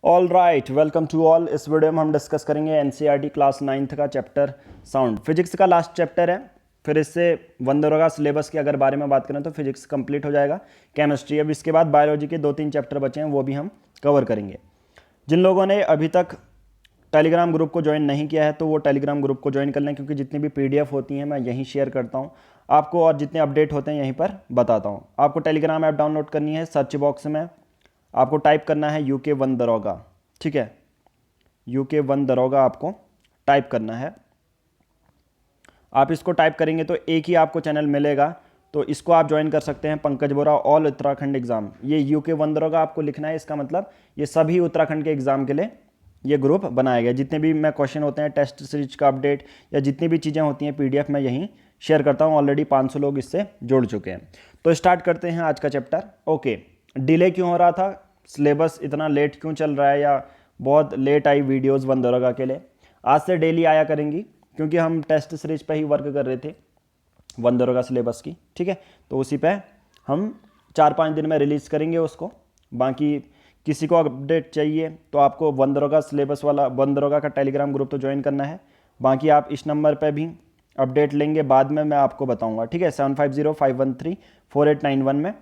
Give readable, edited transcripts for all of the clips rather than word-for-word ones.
All right, welcome to all. इस video में हम डिस्कस करेंगे एनसीईआरटी क्लास 9th का चैप्टर साउंड। फिजिक्स का लास्ट चैप्टर है, फिर इससे वंदरोगा सिलेबस के अगर बारे में बात करें तो फिजिक्स कंप्लीट हो जाएगा। केमिस्ट्री, अब इसके बाद बायोलॉजी के 2-3 चैप्टर बचे हैं, वो भी हम कवर करेंगे। जिन लोगों ने अभी तक टेलीग्राम ग्रुप को ज्वाइन नहीं किया है तो वो टेलीग्राम ग्रुप को ज्वाइन कर लें, क्योंकि जितनी भी पीडीएफ होती हैं मैं यहीं शेयर करता हूँ आपको, और जितने अपडेट होते हैं यहीं पर बताता हूँ। आपको टेलीग्राम ऐप डाउनलोड करनी है, सर्च बॉक्स में आपको टाइप करना है UK1 दरोगा। ठीक है, UK1 दरोगा आपको टाइप करना है। आप इसको टाइप करेंगे तो एक ही आपको चैनल मिलेगा, तो इसको आप ज्वाइन कर सकते हैं। पंकज बोरा ऑल उत्तराखंड एग्जाम, ये UK1 दरोगा आपको लिखना है। इसका मतलब ये सभी उत्तराखंड के एग्जाम के लिए ये ग्रुप बनाया गया। जितने भी मैं क्वेश्चन होते हैं, टेस्ट सीरीज का अपडेट या जितनी भी चीज़ें होती हैं पीडीएफ में यहीं शेयर करता हूँ। ऑलरेडी 500 लोग इससे जुड़ चुके हैं। तो स्टार्ट करते हैं आज का चैप्टर। ओके, डिले क्यों हो रहा था, सिलेबस इतना लेट क्यों चल रहा है, या बहुत लेट आई वीडियोस वन दरोगा के लिए। आज से डेली आया करेंगी, क्योंकि हम टेस्ट सीरीज पे ही वर्क कर रहे थे वन दरोगा सिलेबस की। ठीक है, तो उसी पे हम 4-5 दिन में रिलीज़ करेंगे उसको। बाकी किसी को अपडेट चाहिए तो आपको वन दरोगा सिलेबस वाला वन दरोगा का टेलीग्राम ग्रुप तो ज्वाइन करना है। बाकी आप इस नंबर पे भी अपडेट लेंगे, बाद में मैं आपको बताऊंगा। ठीक है, 7505134891 में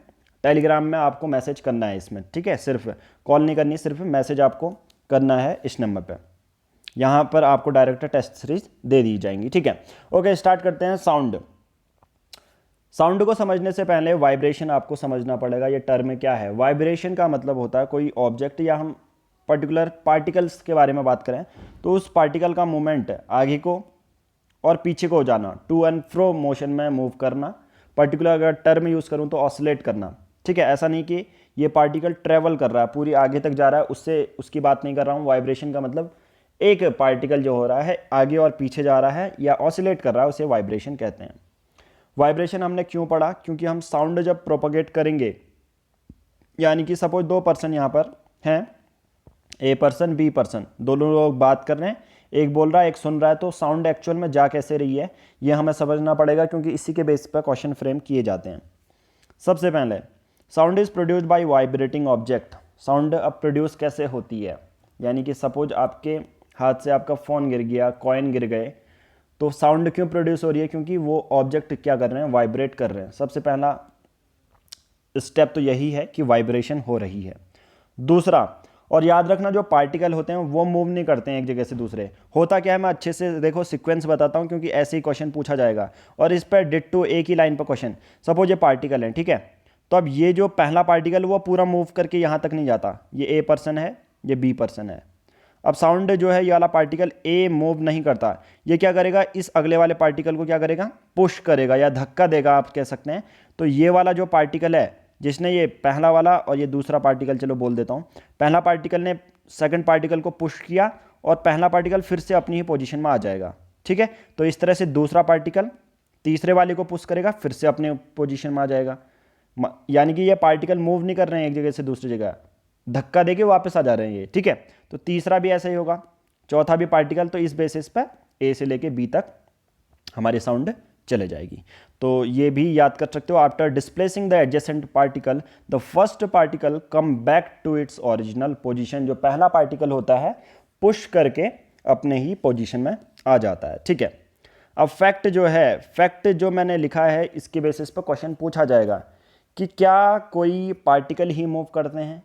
टेलीग्राम में आपको मैसेज करना है इसमें। ठीक है, सिर्फ कॉल नहीं करनी, सिर्फ मैसेज आपको करना है इस नंबर पे। यहाँ पर आपको डायरेक्ट टेस्ट सीरीज दे दी जाएंगी। ठीक है, ओके, स्टार्ट करते हैं। साउंड को समझने से पहले वाइब्रेशन आपको समझना पड़ेगा। ये टर्म क्या है? वाइब्रेशन का मतलब होता है कोई ऑब्जेक्ट, या हम पर्टिकुलर पार्टिकल्स के बारे में बात करें तो उस पार्टिकल का मूवमेंट आगे को और पीछे को जाना, टू एंड फ्रो मोशन में मूव करना। पर्टिकुलर अगर टर्म यूज़ करूँ तो ऑसिलेट करना। ठीक है, ऐसा नहीं कि ये पार्टिकल ट्रेवल कर रहा है, पूरी आगे तक जा रहा है, उसकी बात नहीं कर रहा हूँ। वाइब्रेशन का मतलब एक पार्टिकल जो हो रहा है आगे और पीछे जा रहा है या ऑसिलेट कर रहा है, उसे वाइब्रेशन कहते हैं। वाइब्रेशन हमने क्यों पढ़ा? क्योंकि हम साउंड जब प्रोपोगेट करेंगे, यानी कि सपोज 2 पर्सन यहाँ पर हैं, ए पर्सन बी पर्सन, दोनों लोग बात कर रहे हैं, एक बोल रहा है एक सुन रहा है, तो साउंड एक्चुअल में जा कैसे रही है ये हमें समझना पड़ेगा, क्योंकि इसी के बेस पर क्वेश्चन फ्रेम किए जाते हैं। सबसे पहले sound is produced by vibrating object. Sound अब प्रोड्यूस कैसे होती है, यानी कि सपोज आपके हाथ से आपका फ़ोन गिर गया, कॉइन गिर गए, तो साउंड क्यों प्रोड्यूस हो रही है? क्योंकि वो ऑब्जेक्ट क्या कर रहे हैं, वाइब्रेट कर रहे हैं। सबसे पहला स्टेप तो यही है कि वाइब्रेशन हो रही है। दूसरा, और याद रखना, जो पार्टिकल होते हैं वो मूव नहीं करते हैं एक जगह से दूसरे। होता क्या है, मैं अच्छे से देखो सीक्वेंस बताता हूँ, क्योंकि ऐसे ही क्वेश्चन पूछा जाएगा और इस पर डिट्टो एक ही लाइन पर क्वेश्चन। सपोज ये पार्टिकल है, ठीक है, तो अब ये जो पहला पार्टिकल वो पूरा मूव करके यहाँ तक नहीं जाता। ये ए पर्सन है, ये बी पर्सन है। अब साउंड जो है ये वाला पार्टिकल ए मूव नहीं करता, ये क्या करेगा, इस अगले वाले पार्टिकल को क्या करेगा, पुश करेगा या धक्का देगा, आप कह सकते हैं। तो ये वाला जो पार्टिकल है जिसने, ये पहला वाला और ये दूसरा पार्टिकल, चलो बोल देता हूँ, पहला पार्टिकल ने सेकंड पार्टिकल को पुश किया और पहला पार्टिकल फिर से अपनी ही पोजीशन में आ जाएगा। ठीक है, तो इस तरह से दूसरा पार्टिकल तीसरे वाले को पुश करेगा, फिर से अपने पोजीशन में आ जाएगा। यानी कि ये पार्टिकल मूव नहीं कर रहे हैं एक जगह से दूसरी जगह, धक्का देके वापस आ जा रहे हैं ये। ठीक है, तो तीसरा भी ऐसा ही होगा, चौथा भी पार्टिकल। तो इस बेसिस पर ए से लेके बी तक हमारी साउंड चले जाएगी। तो ये भी याद कर सकते हो, after displacing the adjacent particle the first particle come back to its original position. जो पहला पार्टिकल होता है पुश करके अपने ही पोजीशन में आ जाता है। ठीक है, अब फैक्ट जो है, फैक्ट जो मैंने लिखा है इसके बेसिस पर क्वेश्चन पूछा जाएगा कि क्या कोई पार्टिकल ही मूव करते हैं।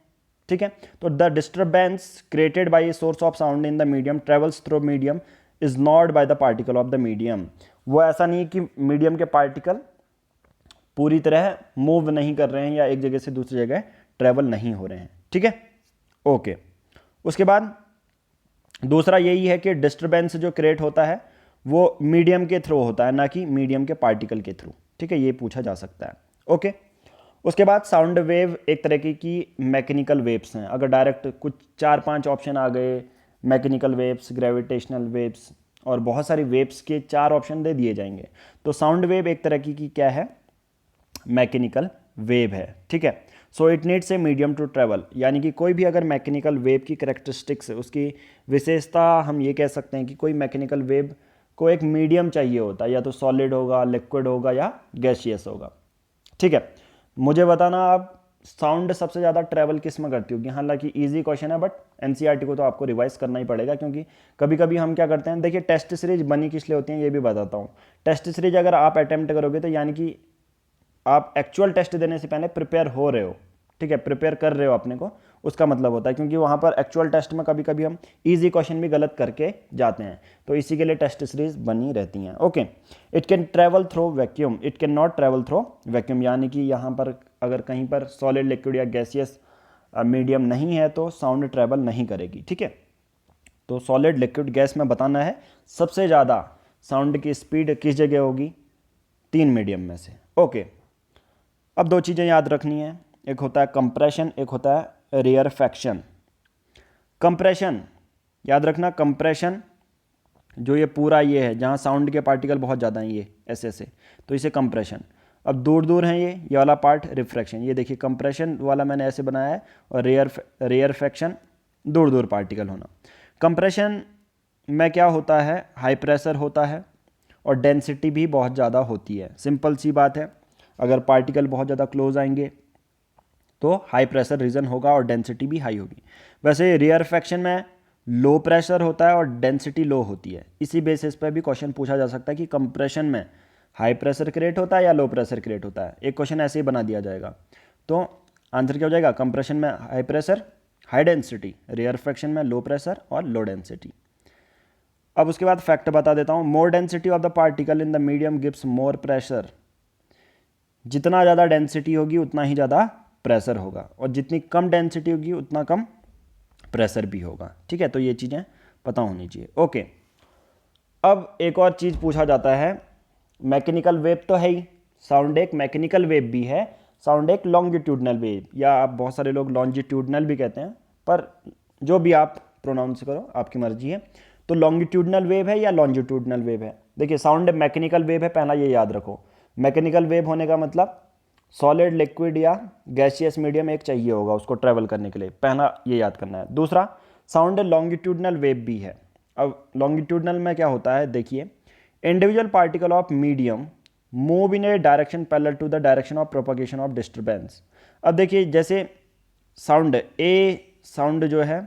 ठीक है, तो the disturbance created by a source of sound in the medium travels through medium is not by the particle of the medium. वो ऐसा नहीं कि मीडियम के पार्टिकल पूरी तरह मूव नहीं कर रहे हैं या एक जगह से दूसरी जगह ट्रेवल नहीं हो रहे हैं। ठीक है, ओके। उसके बाद दूसरा यही है कि डिस्टर्बेंस जो क्रिएट होता है वो मीडियम के थ्रू होता है, ना कि मीडियम के पार्टिकल के थ्रू। ठीक है, ये पूछा जा सकता है। ओके, उसके बाद साउंड वेव एक तरह की मैकेनिकल वेव्स हैं। अगर डायरेक्ट कुछ 4-5 ऑप्शन आ गए, मैकेनिकल वेव्स, ग्रेविटेशनल वेव्स और बहुत सारी वेव्स के 4 ऑप्शन दे दिए जाएंगे, तो साउंड वेव एक तरह की क्या है, मैकेनिकल वेव है। ठीक है, so it needs a medium to travel, यानी कि कोई भी अगर मैकेनिकल वेव की कैरेक्टरिस्टिक्स, उसकी विशेषता हम ये कह सकते हैं कि कोई मैकेनिकल वेव को एक मीडियम चाहिए होता है, या तो सॉलिड होगा, लिक्विड होगा या गैसियस होगा। ठीक है, मुझे बताना आप साउंड सबसे ज़्यादा ट्रैवल किस में करती होगी? हालांकि इजी क्वेश्चन है, बट एनसीईआरटी को तो आपको रिवाइज करना ही पड़ेगा, क्योंकि कभी कभी हम क्या करते हैं, देखिए टेस्ट सीरीज बनी किस लिए होती है ये भी बताता हूँ। टेस्ट सीरीज अगर आप अटेम्प्ट करोगे तो यानी कि आप एक्चुअल टेस्ट देने से पहले प्रिपेयर हो रहे हो, ठीक है, प्रिपेयर कर रहे हो अपने को, उसका मतलब होता है, क्योंकि वहाँ पर एक्चुअल टेस्ट में कभी कभी हम इजी क्वेश्चन भी गलत करके जाते हैं, तो इसी के लिए टेस्ट सीरीज बनी रहती हैं। Okay, it can travel through vacuum, it can not travel through vacuum, यानी कि यहाँ पर अगर कहीं पर सॉलिड, लिक्विड या गैसियस मीडियम नहीं है तो साउंड ट्रैवल नहीं करेगी, ठीक है। तो सॉलिड, लिक्विड, गैस में बताना है सबसे ज़्यादा साउंड की स्पीड किस जगह होगी, 3 मीडियम में से। ओके, अब 2 चीज़ें याद रखनी है, एक होता है कंप्रेशन, एक होता है रेयरफैक्शन। कंप्रेशन याद रखना, कंप्रेशन जो ये पूरा ये है जहाँ साउंड के पार्टिकल बहुत ज़्यादा हैं, ये ऐसे ऐसे, तो इसे कंप्रेशन। अब दूर दूर हैं ये वाला पार्ट रिफ्रैक्शन। ये देखिए कंप्रेशन वाला मैंने ऐसे बनाया है, और रेयरफैक्शन दूर दूर पार्टिकल होना। कंप्रेशन में क्या होता है, हाई प्रेशर होता है और डेंसिटी भी बहुत ज़्यादा होती है। सिंपल सी बात है, अगर पार्टिकल बहुत ज़्यादा क्लोज आएंगे तो हाई प्रेशर रीजन होगा और डेंसिटी भी हाई होगी। वैसे रेयरफैक्शन में लो प्रेशर होता है और डेंसिटी लो होती है। इसी बेसिस पर भी क्वेश्चन पूछा जा सकता है कि कंप्रेशन में हाई प्रेशर क्रिएट होता है या लो प्रेशर क्रिएट होता है। एक क्वेश्चन ऐसे ही बना दिया जाएगा, तो आंसर क्या हो जाएगा, कंप्रेशन में high pressure high density, rarefaction में लो प्रेशर और लो डेंसिटी। अब उसके बाद फैक्ट बता देता हूँ, more density of the particle in the medium gives more pressure. जितना ज़्यादा डेंसिटी होगी उतना ही ज़्यादा प्रेशर होगा, और जितनी कम डेंसिटी होगी उतना कम प्रेशर भी होगा, ठीक है। तो ये चीज़ें पता होनी चाहिए। ओके, अब एक और चीज़ पूछा जाता है, मैकेनिकल वेव तो है ही, साउंड एक मैकेनिकल वेव भी है, साउंड एक लॉन्गिट्यूडनल वेव, या आप बहुत सारे लोग लॉन्जिट्यूडनल भी कहते हैं, पर जो भी आप प्रोनाउंस करो आपकी मर्जी है। तो लॉन्गिट्यूडनल वेव है या लॉन्जिट्यूडनल वेव है? देखिए साउंड मैकेनिकल वेव है, पहला ये याद रखो। मैकेनिकल वेव होने का मतलब सॉलिड, लिक्विड या गैसियस मीडियम एक चाहिए होगा उसको ट्रैवल करने के लिए, पहला ये याद करना है। दूसरा, साउंड लॉन्गिट्यूडनल वेव भी है। अब लॉन्गिट्यूडनल में क्या होता है, देखिए, individual particle of medium move in a direction parallel to the direction of propagation of disturbance. अब देखिए जैसे साउंड साउंड जो है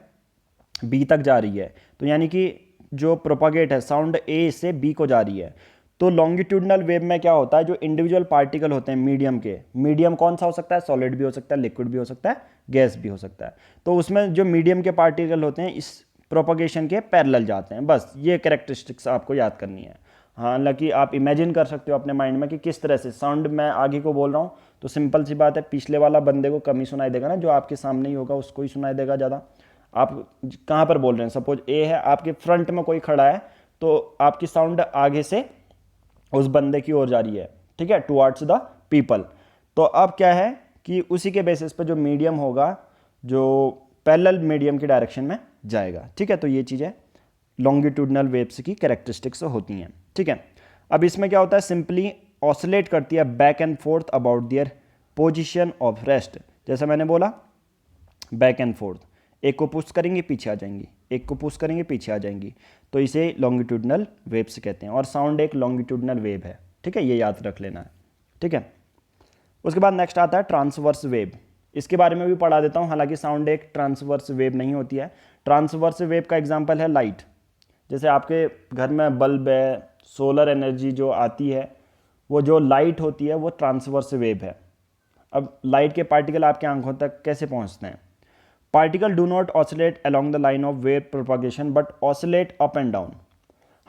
बी तक जा रही है, तो यानी कि जो प्रोपगेट है साउंड ए से बी को जा रही है, तो लॉन्गिट्यूडनल वेव में क्या होता है, जो इंडिविजुअल पार्टिकल होते हैं मीडियम के, मीडियम कौन सा हो सकता है, सॉलिड भी हो सकता है, लिक्विड भी हो सकता है, गैस भी हो सकता है, तो उसमें जो मीडियम के पार्टिकल होते हैं इस प्रोपगेशन के पैरेलल जाते हैं। बस ये कैरेक्टरिस्टिक्स आपको याद करनी है। हालांकि आप इमेजिन कर सकते हो अपने माइंड में कि किस तरह से साउंड मैं आगे को बोल रहा हूँ, तो सिंपल सी बात है, पिछले वाला बंदे को कम ही सुनाई देगा ना, जो आपके सामने ही होगा उसको ही सुनाई देगा ज़्यादा। आप कहाँ पर बोल रहे हैं, सपोज ए है, आपके फ्रंट में कोई खड़ा है, तो आपकी साउंड आगे से उस बंदे की ओर जा रही है, ठीक है, टुवर्ड्स द पीपल। तो अब क्या है कि उसी के बेसिस पे जो मीडियम होगा, जो पैरेलल मीडियम की डायरेक्शन में जाएगा, ठीक है। तो ये चीज़ें लॉन्गिट्यूडनल वेव्स की कैरेक्टरिस्टिक्स होती हैं, ठीक है। अब इसमें क्या होता है, सिंपली ऑसिलेट करती है back and fourth about their position of rest. जैसे मैंने बोला बैक एंड फोर्थ, एक को पुश करेंगे पीछे आ जाएंगी, एक को पुश करेंगे पीछे आ जाएंगी, तो इसे लॉन्गिट्यूडनल वेव्स कहते हैं। और साउंड एक लॉन्गिट्यूडनल वेव है, ठीक है, ये याद रख लेना है, ठीक है। उसके बाद नेक्स्ट आता है ट्रांसवर्स वेव। इसके बारे में भी पढ़ा देता हूँ, हालांकि साउंड एक ट्रांसवर्स वेव नहीं होती है। ट्रांसवर्स वेव का एग्जाम्पल है लाइट। जैसे आपके घर में बल्ब है, सोलर एनर्जी जो आती है, वो जो लाइट होती है वो ट्रांसवर्स वेव है। अब लाइट के पार्टिकल आपकी आंखों तक कैसे पहुँचते हैं? Particle do not oscillate along the line of wave propagation but oscillate up and down.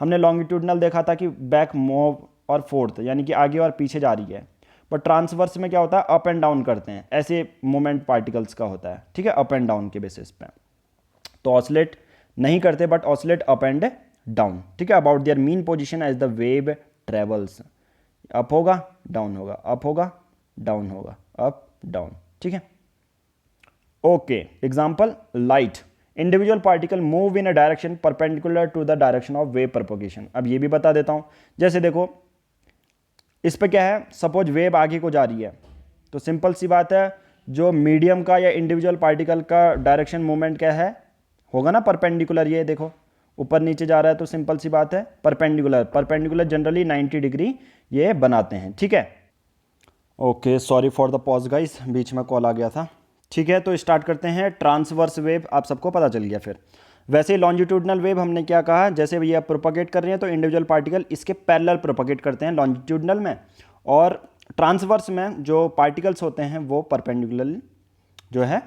हमने लॉन्गिट्यूडनल देखा था कि बैक, मूव और फोर्थ, यानी कि आगे और पीछे जा रही है, बट ट्रांसवर्स में क्या होता है, अप एंड डाउन करते हैं, ऐसे मूवमेंट पार्टिकल्स का होता है, ठीक है, अप एंड डाउन के बेसिस पे। तो ऑसिलेट नहीं करते but oscillate up and down, ठीक है, about their mean position as the wave travels. Up होगा डाउन होगा, अप होगा डाउन होगा, अप डाउन, ठीक है। Okay, example light, individual particle move in a direction perpendicular to the direction of wave propagation. अब ये भी बता देता हूँ, जैसे देखो इस पे क्या है, सपोज वेव आगे को जा रही है, तो सिंपल सी बात है, जो मीडियम का या इंडिविजुअल पार्टिकल का डायरेक्शन मूवमेंट क्या है, होगा ना परपेंडिकुलर। ये देखो ऊपर नीचे जा रहा है, तो सिंपल सी बात है परपेंडिकुलर। परपेंडिकुलर जनरली 90 डिग्री ये बनाते हैं, ठीक है। Okay, sorry for the pause guys, बीच में कॉल आ गया था। ठीक है, तो स्टार्ट करते हैं। ट्रांसवर्स वेव आप सबको पता चल गया। फिर वैसे ही लॉन्जिट्यूडनल वेव हमने क्या कहा, जैसे ये प्रोपगेट कर रही हैं तो इंडिविजुअल पार्टिकल इसके पैरेलल प्रोपगेट करते हैं लॉन्जिट्यूडनल में, और ट्रांसवर्स में जो पार्टिकल्स होते हैं वो परपेंडिकुलर जो है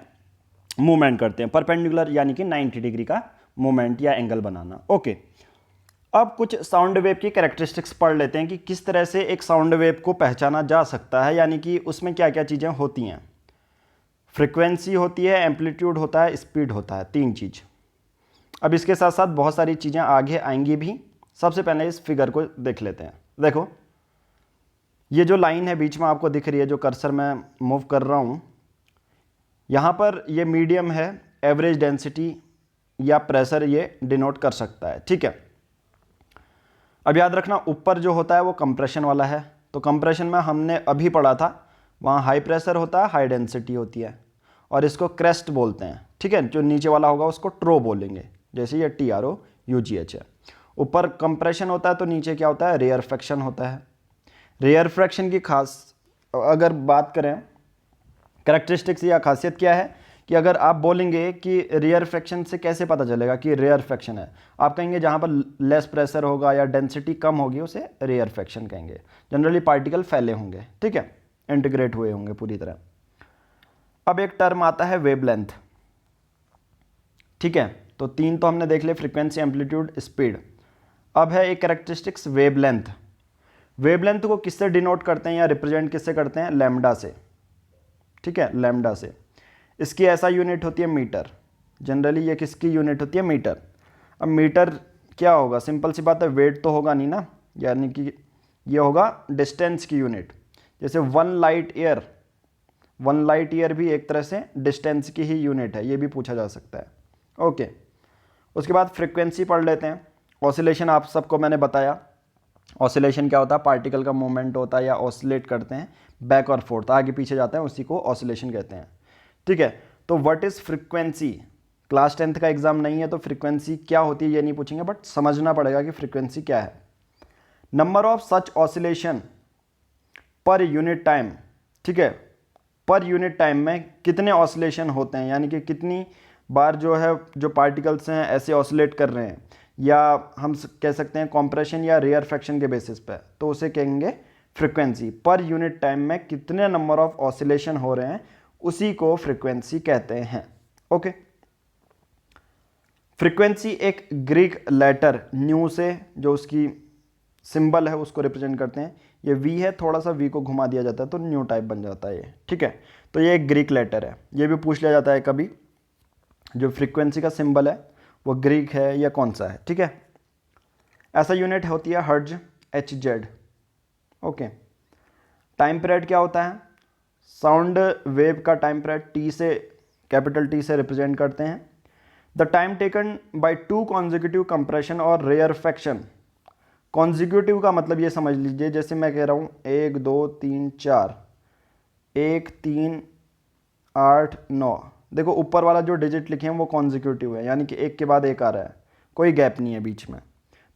मूवमेंट करते हैं। परपेंडिकुलर यानी कि 90 डिग्री का मूवमेंट या एंगल बनाना। ओके, अब कुछ साउंड वेव की कैरेक्टरिस्टिक्स पढ़ लेते हैं कि किस तरह से एक साउंड वेव को पहचाना जा सकता है, यानी कि उसमें क्या क्या चीज़ें होती हैं। फ्रीक्वेंसी होती है, एम्पलीट्यूड होता है, स्पीड होता है, 3 चीज़। अब इसके साथ साथ बहुत सारी चीज़ें आगे आएंगी भी। सबसे पहले इस फिगर को देख लेते हैं। देखो, ये जो लाइन है बीच में आपको दिख रही है, जो कर्सर मैं मूव कर रहा हूँ, यहाँ पर ये मीडियम है, एवरेज डेंसिटी या प्रेशर ये डिनोट कर सकता है। ठीक है, अब याद रखना ऊपर जो होता है वो कंप्रेशन वाला है। तो कंप्रेशन में हमने अभी पढ़ा था, वहाँ हाई प्रेशर होता है, हाई डेंसिटी होती है, और इसको क्रेस्ट बोलते हैं। ठीक है, जो नीचे वाला होगा उसको ट्रो बोलेंगे, जैसे ये TROUGH है। ऊपर कंप्रेशन होता है तो नीचे क्या होता है, रेयरफेक्शन होता है। रेयरफेक्शन की खास अगर बात करें, कैरेक्टरिस्टिक्स या खासियत क्या है कि अगर आप बोलेंगे कि रेयरफेक्शन से कैसे पता चलेगा कि रेयरफेक्शन है, आप कहेंगे जहाँ पर लेस प्रेशर होगा या डेंसिटी कम होगी उसे रेयरफेक्शन कहेंगे। जनरली पार्टिकल फैले होंगे, ठीक है, इंटीग्रेट हुए होंगे पूरी तरह। अब एक टर्म आता है वेवलेंथ। ठीक है, तो 3 तो हमने देख लिया, फ्रीक्वेंसी, एम्पलीट्यूड, स्पीड। अब है एक कैरेक्टरिस्टिक्स वेवलेंथ। वेवलेंथ को किससे डिनोट करते हैं या रिप्रेजेंट किससे करते हैं, लैम्डा से। ठीक है, लैम्डा से। इसकी ऐसा यूनिट होती है मीटर। जनरली ये किसकी यूनिट होती है, मीटर। अब मीटर क्या होगा, सिंपल सी बात है, वेट तो होगा नहीं ना, यानी कि ये होगा डिस्टेंस की यूनिट। जैसे 1 लाइट ईयर, 1 लाइट ईयर भी एक तरह से डिस्टेंस की ही यूनिट है, ये भी पूछा जा सकता है। ओके, उसके बाद फ्रीक्वेंसी पढ़ लेते हैं। ऑसिलेशन आप सबको मैंने बताया। ऑसिलेशन क्या होता है, पार्टिकल का मूवमेंट होता है या ऑसिलेट करते हैं बैक और फोर्थ, आगे पीछे जाते हैं, उसी को ऑसिलेशन कहते हैं। ठीक है, तो what is frequency, class 10th का एग्जाम नहीं है तो फ्रीक्वेंसी क्या होती है ये नहीं पूछेंगे, बट समझना पड़ेगा कि फ्रीक्वेंसी क्या है। नंबर ऑफ सच ऑसिलेशन पर यूनिट टाइम। ठीक है, पर यूनिट टाइम में कितने ऑसिलेशन होते हैं, यानी कि कितनी बार जो है जो पार्टिकल्स हैं ऐसे ऑसिलेट कर रहे हैं, या हम कह सकते हैं कॉम्प्रेशन या रेयरफेक्शन के बेसिस पे, तो उसे कहेंगे फ्रीक्वेंसी। पर यूनिट टाइम में कितने नंबर ऑफ ऑसिलेशन हो रहे हैं उसी को फ्रीक्वेंसी कहते हैं। ओके, फ्रीक्वेंसी एक ग्रीक लेटर न्यू से जो उसकी सिंबल है उसको रिप्रेजेंट करते हैं। ये वी है, थोड़ा सा वी को घुमा दिया जाता है तो न्यू टाइप बन जाता है ये। ठीक है, तो ये एक ग्रीक लेटर है, ये भी पूछ लिया जाता है कभी, जो फ्रीक्वेंसी का सिंबल है वो ग्रीक है या कौन सा है। ठीक है, ऐसा यूनिट होती है hertz, HZ। Okay, time period क्या होता है, साउंड वेव का टाइम पीरियड T से, कैपिटल T से रिप्रेजेंट करते हैं। The time taken by 2 consecutive compression और रेयरफेक्शन। कॉन्जिक्यूटिव का मतलब ये समझ लीजिए, जैसे मैं कह रहा हूँ 1 2 3 4, 1 3 8 9, देखो ऊपर वाला जो डिजिट लिखे हैं वो कॉन्जिक्यूटिव है, यानी कि एक के बाद एक आ रहा है, कोई गैप नहीं है बीच में।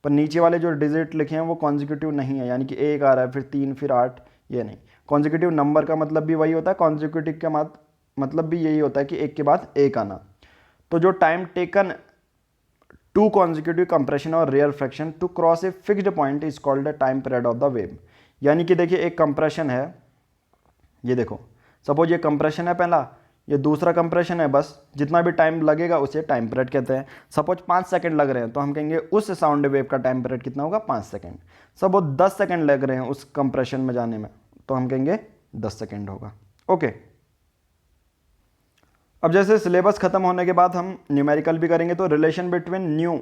पर नीचे वाले जो डिजिट लिखे हैं वो कॉन्जिक्यूटिव नहीं है, यानी कि एक आ रहा है फिर 3 फिर 8, ये नहीं। कॉन्जिक्यूटिव नंबर का मतलब भी वही होता है, कॉन्जिक्यूटिव का मतलब भी यही होता है कि एक के बाद एक आना। तो जो टाइम टेकन 2 कॉन्जिक्यूटिव कंप्रेशन और rarefaction to cross a fixed point is called the time period of the wave. यानी कि देखिए एक कंप्रेशन है, ये देखो सपोज ये कंप्रेशन है पहला, ये दूसरा कंप्रेशन है, बस जितना भी टाइम लगेगा उसे टाइम पीरियड कहते हैं। सपोज 5 सेकंड लग रहे हैं तो हम कहेंगे उस साउंड वेव का टाइम पीरियड कितना होगा, 5 सेकंड। सपोज 10 सेकंड लग रहे हैं उस कंप्रेशन में जाने में तो हम कहेंगे 10 सेकंड होगा। ओके, अब जैसे सिलेबस खत्म होने के बाद हम न्यूमेरिकल भी करेंगे, तो रिलेशन बिटवीन न्यू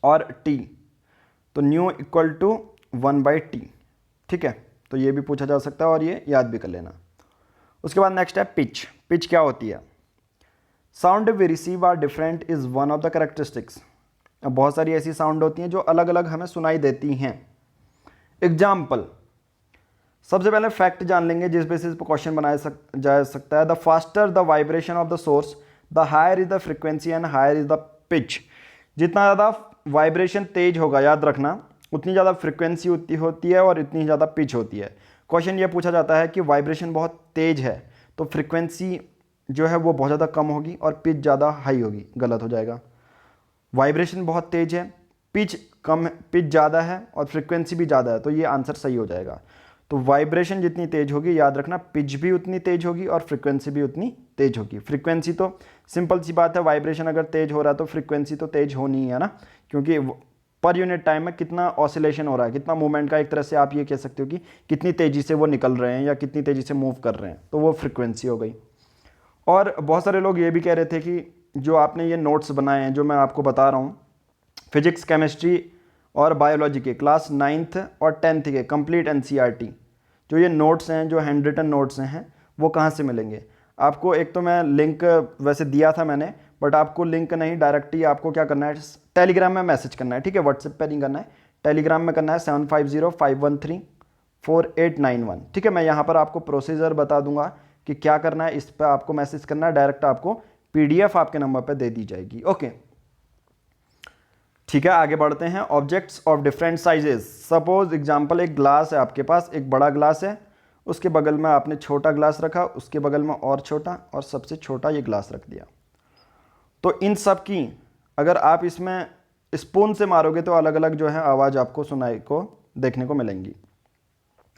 और टी, तो न्यू इक्वल टू 1/T। ठीक है, तो ये भी पूछा जा सकता है और ये याद भी कर लेना। उसके बाद नेक्स्ट है पिच। पिच क्या होती है, sound we receive are different is one of the characteristics. अब बहुत सारी ऐसी साउंड होती हैं जो अलग अलग हमें सुनाई देती हैं। एग्जाम्पल, सबसे पहले फैक्ट जान लेंगे जिस बेसिस पर क्वेश्चन बनाया जा सकता है। The faster the vibration of the source the higher is the frequency and higher is the pitch. जितना ज़्यादा वाइब्रेशन तेज होगा, याद रखना, उतनी ज़्यादा फ्रिक्वेंसी होती है और इतनी ज़्यादा पिच होती है। क्वेश्चन ये पूछा जाता है कि वाइब्रेशन बहुत तेज है तो फ्रिक्वेंसी जो है वो बहुत ज़्यादा कम होगी और पिच ज़्यादा हाई होगी, गलत हो जाएगा। वाइब्रेशन बहुत तेज है, पिच कम, पिच ज़्यादा है और फ्रिक्वेंसी भी ज़्यादा है, तो ये आंसर सही हो जाएगा। तो वाइब्रेशन जितनी तेज होगी, याद रखना, पिच भी उतनी तेज होगी और फ्रिक्वेंसी भी उतनी तेज होगी। फ्रिक्वेंसी तो सिंपल सी बात है, वाइब्रेशन अगर तेज हो रहा है तो फ्रिक्वेंसी तो तेज होनी है ना, क्योंकि पर यूनिट टाइम में कितना ऑसिलेशन हो रहा है, कितना मूवमेंट का, एक तरह से आप ये कह सकते हो कि कितनी तेज़ी से वो निकल रहे हैं या कितनी तेज़ी से मूव कर रहे हैं, तो वो फ्रिक्वेंसी हो गई। और बहुत सारे लोग ये भी कह रहे थे कि जो आपने ये नोट्स बनाए हैं जो मैं आपको बता रहा हूँ, फिजिक्स, केमिस्ट्री और बायोलॉजी के क्लास 9th और 10th के कंप्लीट एनसीईआरटी जो ये नोट्स हैं, जो हैंड रिटन नोट्स हैं, वो कहाँ से मिलेंगे आपको? एक तो मैं लिंक वैसे दिया था मैंने, बट आपको लिंक नहीं, डायरेक्ट ही आपको क्या करना है, टेलीग्राम में मैसेज करना है, ठीक है, व्हाट्सएप पे नहीं करना है, टेलीग्राम में करना है 7505134891, ठीक है। मैं यहाँ पर आपको प्रोसीजर बता दूंगा कि क्या करना है, इस पर आपको मैसेज करना है, डायरेक्ट आपको पीडीएफ आपके नंबर पर दे दी जाएगी। ओके, ठीक है, आगे बढ़ते हैं। Objects of different sizes, suppose example एक ग्लास है आपके पास, एक बड़ा ग्लास है, उसके बगल में आपने छोटा ग्लास रखा, उसके बगल में और छोटा, और सबसे छोटा ये ग्लास रख दिया। तो इन सब की अगर आप इसमें स्पून से मारोगे तो अलग अलग जो है आवाज़ आपको सुनाई को देखने को मिलेंगी।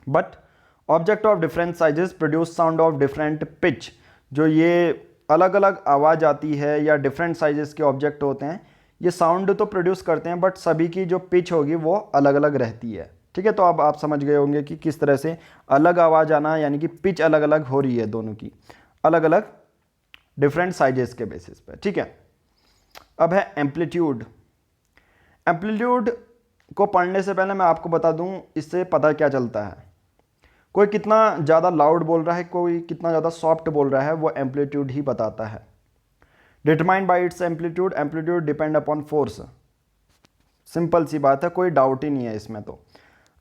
But object of different sizes produce sound of different pitch, जो ये अलग अलग आवाज़ आती है या डिफरेंट साइजेस के ऑब्जेक्ट होते हैं, ये साउंड तो प्रोड्यूस करते हैं बट सभी की जो पिच होगी वो अलग अलग रहती है, ठीक है। तो अब आप समझ गए होंगे कि किस तरह से अलग आवाज़ आना, यानी कि पिच अलग अलग हो रही है दोनों की, अलग अलग डिफरेंट साइजेस के बेसिस पे, ठीक है। अब है एम्पलीट्यूड। एम्पलीट्यूड को पढ़ने से पहले मैं आपको बता दूं इससे पता क्या चलता है, कोई कितना ज़्यादा लाउड बोल रहा है, कोई कितना ज़्यादा सॉफ्ट बोल रहा है, वो एम्पलीट्यूड ही बताता है। Determined by its amplitude, amplitude depend upon force, simple सी बात है, कोई डाउट ही नहीं है इसमें। तो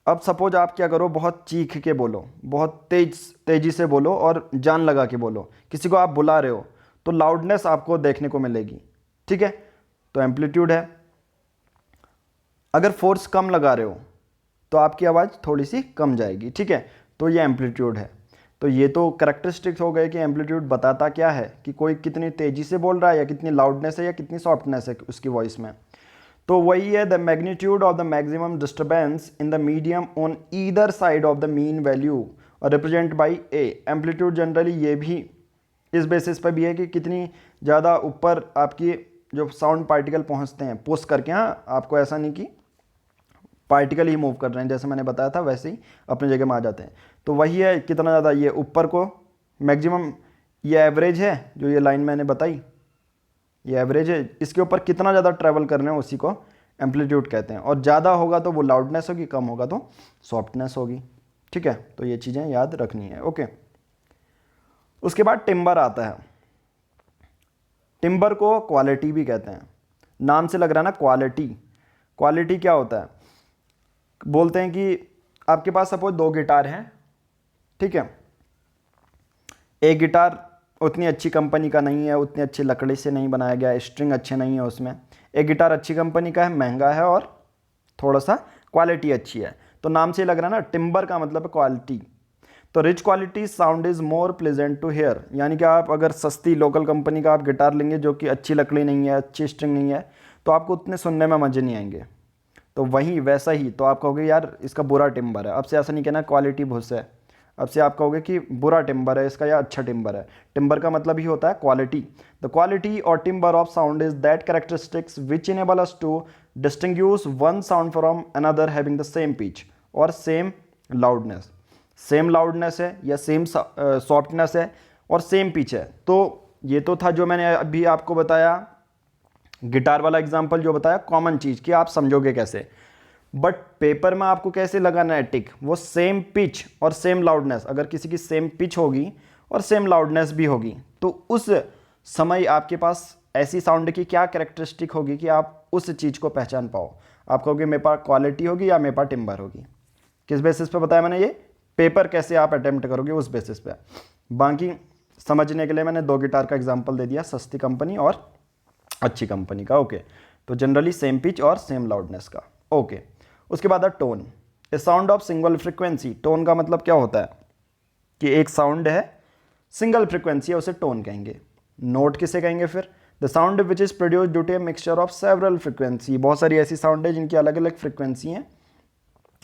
अब सपोज आप क्या करो, बहुत चीख के बोलो, बहुत तेजी से बोलो और जान लगा के बोलो, किसी को आप बुला रहे हो तो लाउडनेस आपको देखने को मिलेगी, ठीक है, तो एम्पलीट्यूड है। अगर फोर्स कम लगा रहे हो तो आपकी आवाज़ थोड़ी सी कम जाएगी, ठीक है, तो ये एम्पलीट्यूड है। तो ये तो कैरेक्टरिस्टिक्स हो गए कि एम्पलीट्यूड बताता क्या है कि कोई कितनी तेज़ी से बोल रहा है या कितनी लाउडनेस है या कितनी सॉफ्टनेस है उसकी वॉइस में। तो वही है, the magnitude of the maximum disturbance in the medium on either side of the mean value और represent by a. Amplitude generally ये भी इस बेसिस पर भी है कि कितनी ज़्यादा ऊपर आपकी जो साउंड पार्टिकल पहुँचते हैं पुश करके, हाँ, आपको ऐसा नहीं कि पार्टिकल ही मूव कर रहे हैं, जैसे मैंने बताया था वैसे ही अपनी जगह में आ जाते हैं। तो वही है, कितना ज़्यादा ये ऊपर को मैक्सिमम, ये एवरेज है जो ये लाइन मैंने बताई, ये एवरेज है, इसके ऊपर कितना ज़्यादा ट्रैवल कर रहे हैं उसी को एम्पलीट्यूड कहते हैं। और ज़्यादा होगा तो वो लाउडनेस होगी, कम होगा तो सॉफ्टनेस होगी, ठीक है। तो ये चीज़ें याद रखनी है। ओके, उसके बाद टिम्बर आता है। टिम्बर को क्वालिटी भी कहते हैं, नाम से लग रहा है ना क्वालिटी। क्वालिटी क्या होता है, बोलते हैं कि आपके पास सपोज 2 गिटार हैं, ठीक है, एक गिटार उतनी अच्छी कंपनी का नहीं है, उतनी अच्छी लकड़ी से नहीं बनाया गया, स्ट्रिंग अच्छे नहीं है उसमें। एक गिटार अच्छी कंपनी का है, महंगा है और थोड़ा सा क्वालिटी अच्छी है, तो नाम से लग रहा है ना, टिम्बर का मतलब है क्वालिटी। तो rich quality sound is more pleasant to hear, यानी कि आप अगर सस्ती लोकल कंपनी का आप गिटार लेंगे जो कि अच्छी लकड़ी नहीं है, अच्छी स्ट्रिंग नहीं है, तो आपको उतने सुनने में मज़े नहीं आएंगे। तो वही वैसा ही, तो आप कहोगे यार इसका बुरा टिम्बर है, अब से ऐसा नहीं कहना क्वालिटी भुस है, अब से आप कहोगे कि बुरा टिम्बर है इसका या अच्छा टिम्बर है। टिम्बर का मतलब ही होता है quality. The quality or timbre of sound is that characteristics which enable us to distinguish one sound from another having the same pitch और सेम लाउडनेस। सेम लाउडनेस है या सेम सॉफ्टनेस है और सेम पिच है। तो ये तो था जो मैंने अभी आपको बताया, गिटार वाला एग्जाम्पल जो बताया, कॉमन चीज़ कि आप समझोगे कैसे। बट पेपर में आपको कैसे लगाना है टिक, वो सेम पिच और सेम लाउडनेस, अगर किसी की सेम पिच होगी और सेम लाउडनेस भी होगी तो उस समय आपके पास ऐसी साउंड की क्या कैरेक्टरिस्टिक होगी कि आप उस चीज़ को पहचान पाओ। आप कहोगे मेरे पास क्वालिटी होगी या मेरे पास टिम्बर होगी। किस बेसिस पे बताया मैंने, ये पेपर कैसे आप अटेम्प्ट करोगे उस बेसिस पे। बाकी समझने के लिए मैंने 2 गिटार का एग्जाम्पल दे दिया, सस्ती कंपनी और अच्छी कंपनी का। ओके, तो जनरली सेम पिच और सेम लाउडनेस का। ओके, उसके बाद है tone. A sound of single frequency, tone का मतलब क्या होता है कि एक साउंड है सिंगल फ्रिक्वेंसी है, उसे टोन कहेंगे। नोट किसे कहेंगे फिर? The sound which is produce due to a mixture of several frequency, बहुत सारी ऐसी साउंड है जिनकी अलग अलग फ्रिक्वेंसी हैं,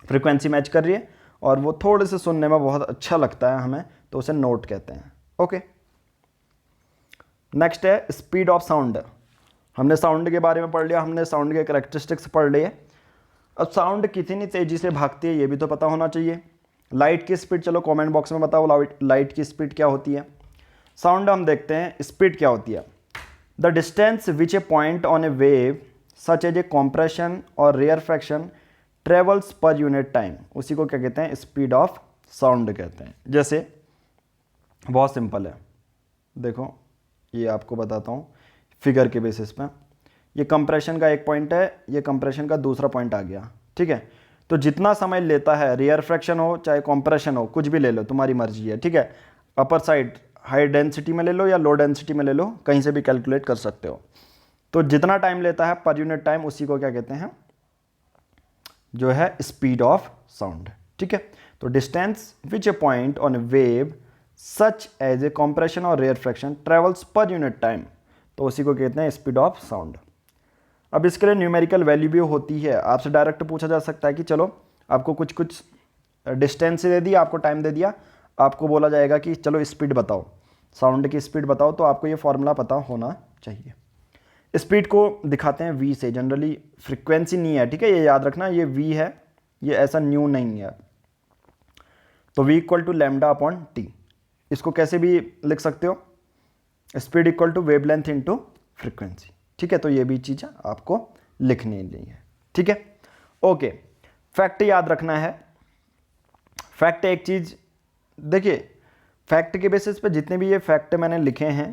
फ्रिक्वेंसी मैच कर रही है और वो थोड़े से सुनने में बहुत अच्छा लगता है हमें, तो उसे नोट कहते हैं। ओके, नेक्स्ट है स्पीड ऑफ साउंड। हमने साउंड के बारे में पढ़ लिया, हमने साउंड के कैरेक्टरिस्टिक्स पढ़ लिए। अब साउंड कितनी तेजी से भागती है ये भी तो पता होना चाहिए। लाइट की स्पीड, चलो कमेंट बॉक्स में बताओ लाइट की स्पीड क्या होती है। साउंड हम देखते हैं स्पीड क्या होती है। The distance which a point on a wave such as a compression और rarefaction travels per unit time, उसी को क्या कहते हैं? स्पीड ऑफ साउंड कहते हैं। जैसे बहुत सिंपल है, देखो ये आपको बताता हूँ फिगर के बेसिस पे। ये कंप्रेशन का एक पॉइंट है, ये कंप्रेशन का दूसरा पॉइंट आ गया, ठीक है। तो जितना समय लेता है, रेयर फ्रैक्शन हो चाहे कंप्रेशन हो, कुछ भी ले लो, तुम्हारी मर्जी है, ठीक है। अपर साइड हाई डेंसिटी में ले लो या लो डेंसिटी में ले लो, कहीं से भी कैलकुलेट कर सकते हो। तो जितना टाइम लेता है पर यूनिट टाइम, उसी को क्या कहते हैं? जो है स्पीड ऑफ साउंड, ठीक है। तो distance which a point on a wave such as a compression और rarefaction travels per unit time, तो उसी को कहते हैं स्पीड ऑफ साउंड। अब इसके लिए न्यूमेरिकल वैल्यू भी होती है, आपसे डायरेक्ट पूछा जा सकता है कि चलो आपको कुछ डिस्टेंस दे दिया, आपको टाइम दे दिया, आपको बोला जाएगा कि चलो स्पीड बताओ, साउंड की स्पीड बताओ, तो आपको ये फॉर्मूला पता होना चाहिए। स्पीड को दिखाते हैं वी से, जनरली फ्रिक्वेंसी नहीं है, ठीक है, ये याद रखना, ये वी है, ये ऐसा न्यू नहीं है। तो V equal to lambda upon T, इसको कैसे भी लिख सकते हो, speed equal to wavelength into frequency, ठीक है। तो ये भी चीज़ आपको लिखनी नहीं है, ठीक है। ओके, फैक्ट याद रखना है। फैक्ट एक चीज़, देखिए फैक्ट के बेसिस पे जितने भी ये फैक्ट मैंने लिखे हैं,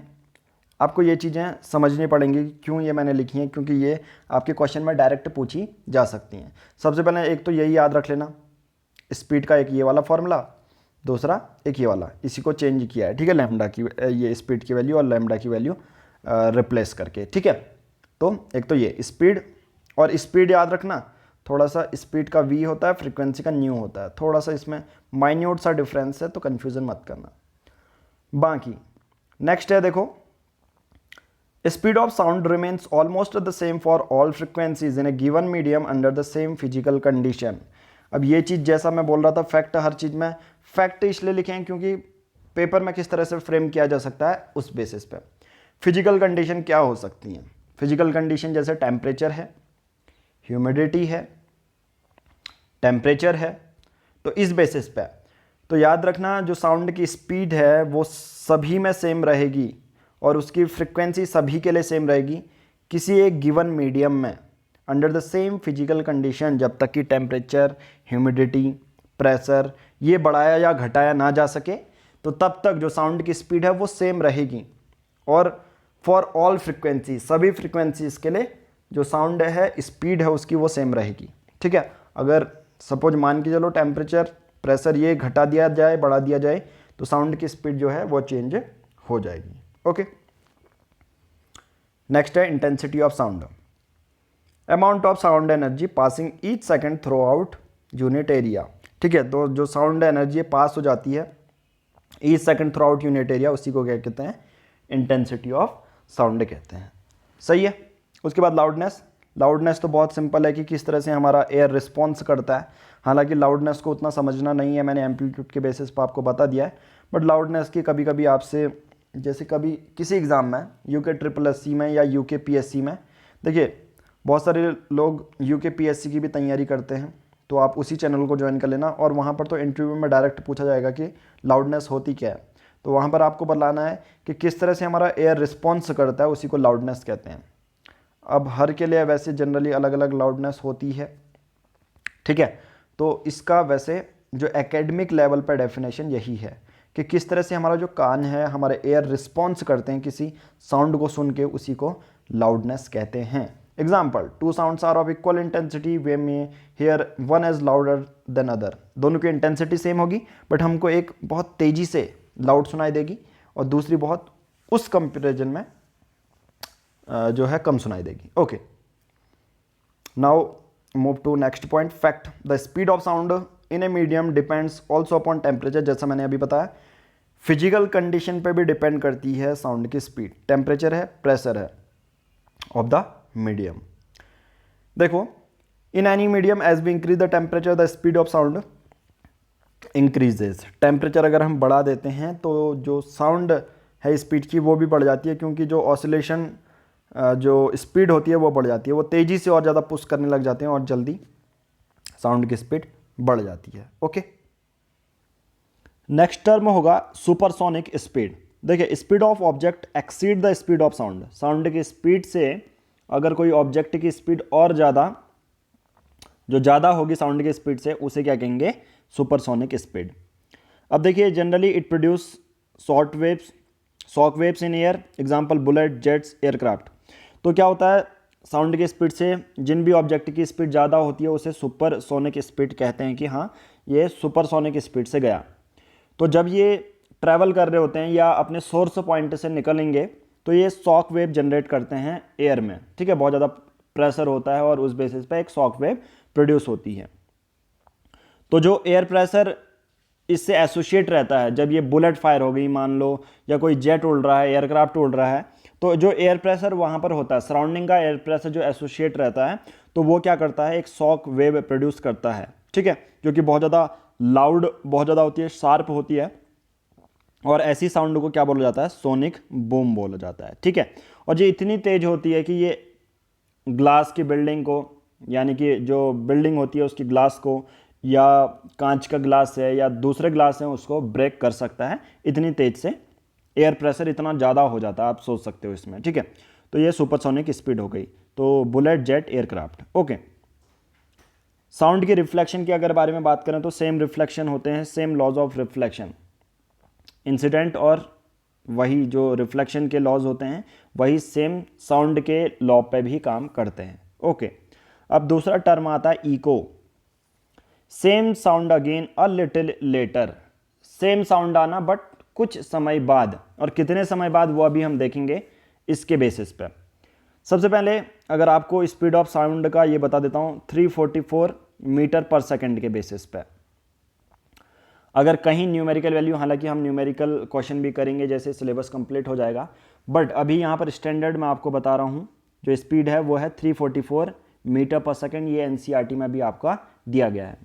आपको ये चीज़ें समझनी पड़ेंगी। क्यों ये मैंने लिखी हैं? क्योंकि ये आपके क्वेश्चन में डायरेक्ट पूछी जा सकती हैं। सबसे पहले एक तो यही याद रख लेना, स्पीड का एक ये वाला फॉर्मूला, दूसरा एक ये वाला, इसी को चेंज किया है, ठीक है, लैम्डा की, ये स्पीड की वैल्यू और लैम्डा की वैल्यू रिप्लेस करके, ठीक है। तो एक तो ये स्पीड, और स्पीड याद रखना, थोड़ा सा स्पीड का v होता है, फ्रीक्वेंसी का न्यू होता है, थोड़ा सा इसमें माइन्यूट सा डिफरेंस है, तो कन्फ्यूज़न मत करना। बाकी नेक्स्ट है, देखो speed of sound remains almost the same for all frequencies in A given medium under the same physical condition. अब ये चीज़ जैसा मैं बोल रहा था, फैक्ट हर चीज़ में फैक्ट इसलिए लिखे हैं क्योंकि पेपर में किस तरह से फ्रेम किया जा सकता है उस बेसिस पे। फिजिकल कंडीशन क्या हो सकती हैं? फिजिकल कंडीशन जैसे टेम्परेचर है, ह्यूमिडिटी है, टेम्परेचर है, तो इस बेसिस पे। तो याद रखना, जो साउंड की स्पीड है वो सभी में सेम रहेगी और उसकी फ्रिक्वेंसी सभी के लिए सेम रहेगी किसी एक गिवन मीडियम में under the same physical condition, जब तक कि टेम्परेचर, ह्यूमिडिटी, प्रेशर ये बढ़ाया या घटाया ना जा सके, तो तब तक जो साउंड की स्पीड है वो सेम रहेगी। और फॉर ऑल फ्रिक्वेंसी, सभी फ्रिक्वेंसीज के लिए जो साउंड है स्पीड है उसकी वो सेम रहेगी, ठीक है। अगर सपोज मान के चलो टेम्परेचर, प्रेशर ये घटा दिया जाए, बढ़ा दिया जाए, तो साउंड की स्पीड जो है वो चेंज हो जाएगी। ओके, नेक्स्ट है intensity of sound, amount of sound energy passing each second through out unit area, ठीक है। तो जो साउंड एनर्जी पास हो जाती है each second through out unit area, उसी को क्या कहते हैं? इंटेंसिटी ऑफ साउंड कहते हैं, सही है। उसके बाद लाउडनेस। लाउडनेस तो बहुत सिंपल है कि किस तरह से हमारा एयर रिस्पॉन्स करता है। हालांकि लाउडनेस को उतना समझना नहीं है, मैंने एम्पलीट्यूड के बेसिस पर आपको बता दिया है, बट लाउडनेस की कभी कभी आपसे, जैसे कभी किसी एग्ज़ाम में UKSSC में या UKPSC में, देखिए बहुत सारे लोग UKPSC की भी तैयारी करते हैं, तो आप उसी चैनल को ज्वाइन कर लेना, और वहाँ पर तो इंटरव्यू में डायरेक्ट पूछा जाएगा कि लाउडनेस होती क्या है। तो वहाँ पर आपको बताना है कि किस तरह से हमारा एयर रिस्पॉन्स करता है, उसी को लाउडनेस कहते हैं। अब हर के लिए वैसे जनरली अलग अलग लाउडनेस होती है, ठीक है। तो इसका वैसे जो एकेडमिक लेवल पर डेफिनेशन यही है कि किस तरह से हमारा जो कान है, हमारे एयर रिस्पॉन्स करते हैं किसी साउंड को सुन के, उसी को लाउडनेस कहते हैं। Example, two sounds are of equal intensity, we may hear one is louder than other. दोनों की इंटेंसिटी सेम होगी, बट हमको एक बहुत तेज़ी से लाउड सुनाई देगी और दूसरी बहुत उस कंपेरिजन में जो है कम सुनाई देगी। Okay, now move to next point, fact, the speed of sound in a medium depends also upon temperature. जैसा मैंने अभी बताया, फिजिकल कंडीशन पे भी डिपेंड करती है साउंड की स्पीड, टेम्परेचर है, प्रेशर है ऑफ द मीडियम। देखो, in any medium as we increase the temperature the speed of sound increases. Temperature अगर हम बढ़ा देते हैं तो जो साउंड है स्पीड की वो भी बढ़ जाती है, क्योंकि जो ऑसिलेशन जो स्पीड होती है वो बढ़ जाती है, वो तेज़ी से और ज़्यादा पुश करने लग जाते हैं और जल्दी साउंड की स्पीड बढ़ जाती है। ओके, नेक्स्ट टर्म होगा सुपरसोनिक स्पीड। देखिए, speed of object exceed the speed of sound. Sound की स्पीड से अगर कोई ऑब्जेक्ट की स्पीड और ज़्यादा, जो ज़्यादा होगी साउंड की स्पीड से, उसे क्या कहेंगे, सुपरसोनिक स्पीड। अब देखिए, generally it produce short waves, shock waves in air, example bullet, jets, aircraft. तो क्या होता है, साउंड की स्पीड से जिन भी ऑब्जेक्ट की स्पीड ज़्यादा होती है उसे सुपरसोनिक स्पीड कहते हैं कि हाँ, ये सुपरसोनिक स्पीड से गया। तो जब ये ट्रैवल कर रहे होते हैं या अपने सोर्स पॉइंट से निकलेंगे तो ये शॉक वेव जनरेट करते हैं एयर में, ठीक है, बहुत ज़्यादा प्रेशर होता है और उस बेसिस पे एक शॉक वेव प्रोड्यूस होती है। तो जो एयर प्रेशर इससे एसोसिएट रहता है, जब ये बुलेट फायर हो गई मान लो, या कोई जेट उड़ रहा है, एयरक्राफ्ट उड़ रहा है, तो जो एयर प्रेशर वहाँ पर होता है, सराउंडिंग का एयर प्रेशर जो एसोसिएट रहता है, तो वो क्या करता है, एक शॉक वेव प्रोड्यूस करता है, ठीक है, जो कि बहुत ज़्यादा लाउड, बहुत ज़्यादा होती है, शार्प होती है, और ऐसी साउंड को क्या बोला जाता है, सोनिक बूम बोला जाता है, ठीक है। और ये इतनी तेज होती है कि ये ग्लास की बिल्डिंग को, यानी कि जो बिल्डिंग होती है उसकी ग्लास को, या कांच का ग्लास है या दूसरे ग्लास है, उसको ब्रेक कर सकता है, इतनी तेज से एयर प्रेशर इतना ज़्यादा हो जाता है, आप सोच सकते हो इसमें, ठीक है। तो ये सुपरसोनिक स्पीड हो गई, तो bullet, jet, aircraft. Okay, sound की रिफ्लेक्शन की अगर बारे में बात करें तो सेम रिफ्लेक्शन होते हैं, same laws of reflection, incident और वही जो रिफ्लेक्शन के लॉज होते हैं वही सेम साउंड के लॉ पे भी काम करते हैं। ओके, अब दूसरा टर्म आता है echo, same sound again a little later. Same sound आना बट कुछ समय बाद, और कितने समय बाद वो अभी हम देखेंगे इसके बेसिस पे। सबसे पहले अगर आपको स्पीड ऑफ साउंड का ये बता देता हूँ, 344 मीटर पर सेकंड के बेसिस पे। अगर कहीं न्यूमेरिकल वैल्यू, हालांकि हम न्यूमेरिकल क्वेश्चन भी करेंगे जैसे सिलेबस कंप्लीट हो जाएगा, बट अभी यहाँ पर स्टैंडर्ड मैं आपको बता रहा हूँ, जो स्पीड है वो है 344 मीटर पर सेकंड। ये एनसीईआरटी में भी आपका दिया गया है।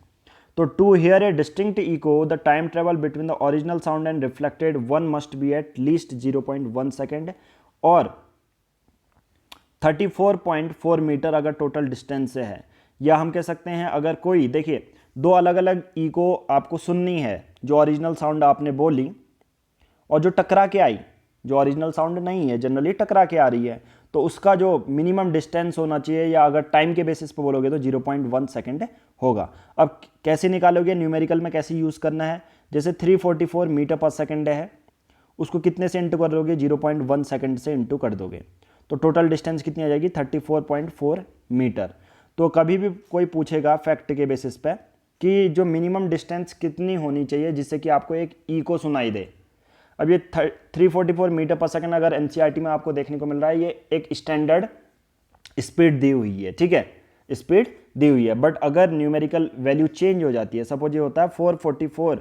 तो to hear a distinct echo the time travel between the original sound and reflected one must be at least 0.1 second और 34.4 मीटर अगर टोटल डिस्टेंस से है। या हम कह सकते हैं, अगर कोई, देखिए, दो अलग अलग इको आपको सुननी है, जो ओरिजिनल साउंड आपने बोली और जो टकरा के आई, जो ओरिजिनल साउंड नहीं है, जनरली टकरा के आ रही है, तो उसका जो मिनिमम डिस्टेंस होना चाहिए, या अगर टाइम के बेसिस पे बोलोगे तो 0.1 सेकेंड होगा। अब कैसे निकालोगे, न्यूमेरिकल में कैसे यूज़ करना है, जैसे 344 मीटर पर सेकेंड है, उसको कितने से इंटू कर दोगे, 0.1 सेकेंड से इंटू कर दोगे, तो टोटल डिस्टेंस कितनी आ जाएगी, 34.4 मीटर। तो कभी भी कोई पूछेगा फैक्ट के बेसिस पे कि जो मिनिमम डिस्टेंस कितनी होनी चाहिए जिससे कि आपको एक इको सुनाई दे। अब ये 344 मीटर पर सेकंड अगर एनसीईआरटी में आपको देखने को मिल रहा है, ये एक स्टैंडर्ड स्पीड दी हुई है, ठीक है, स्पीड दी हुई है। बट अगर न्यूमेरिकल वैल्यू चेंज हो जाती है, सपोज ये होता है 444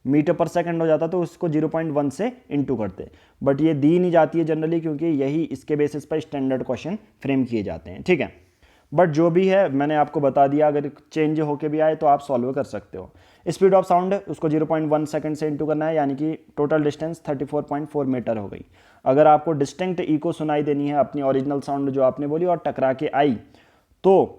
मीटर पर सेकंड हो जाता, तो उसको 0.1 से इंटू करते, बट ये दी नहीं जाती है जनरली, क्योंकि यही इसके बेसिस पर स्टैंडर्ड क्वेश्चन फ्रेम किए जाते हैं, ठीक है। बट जो भी है मैंने आपको बता दिया, अगर चेंज होके भी आए तो आप सॉल्व कर सकते हो। स्पीड ऑफ साउंड उसको 0.1 सेकंड से इंटू करना है, यानी कि टोटल डिस्टेंस 34.4 मीटर हो गई। अगर आपको डिस्टिंक्ट इको सुनाई देनी है अपनी ओरिजिनल साउंड जो आपने बोली और टकरा के आई, तो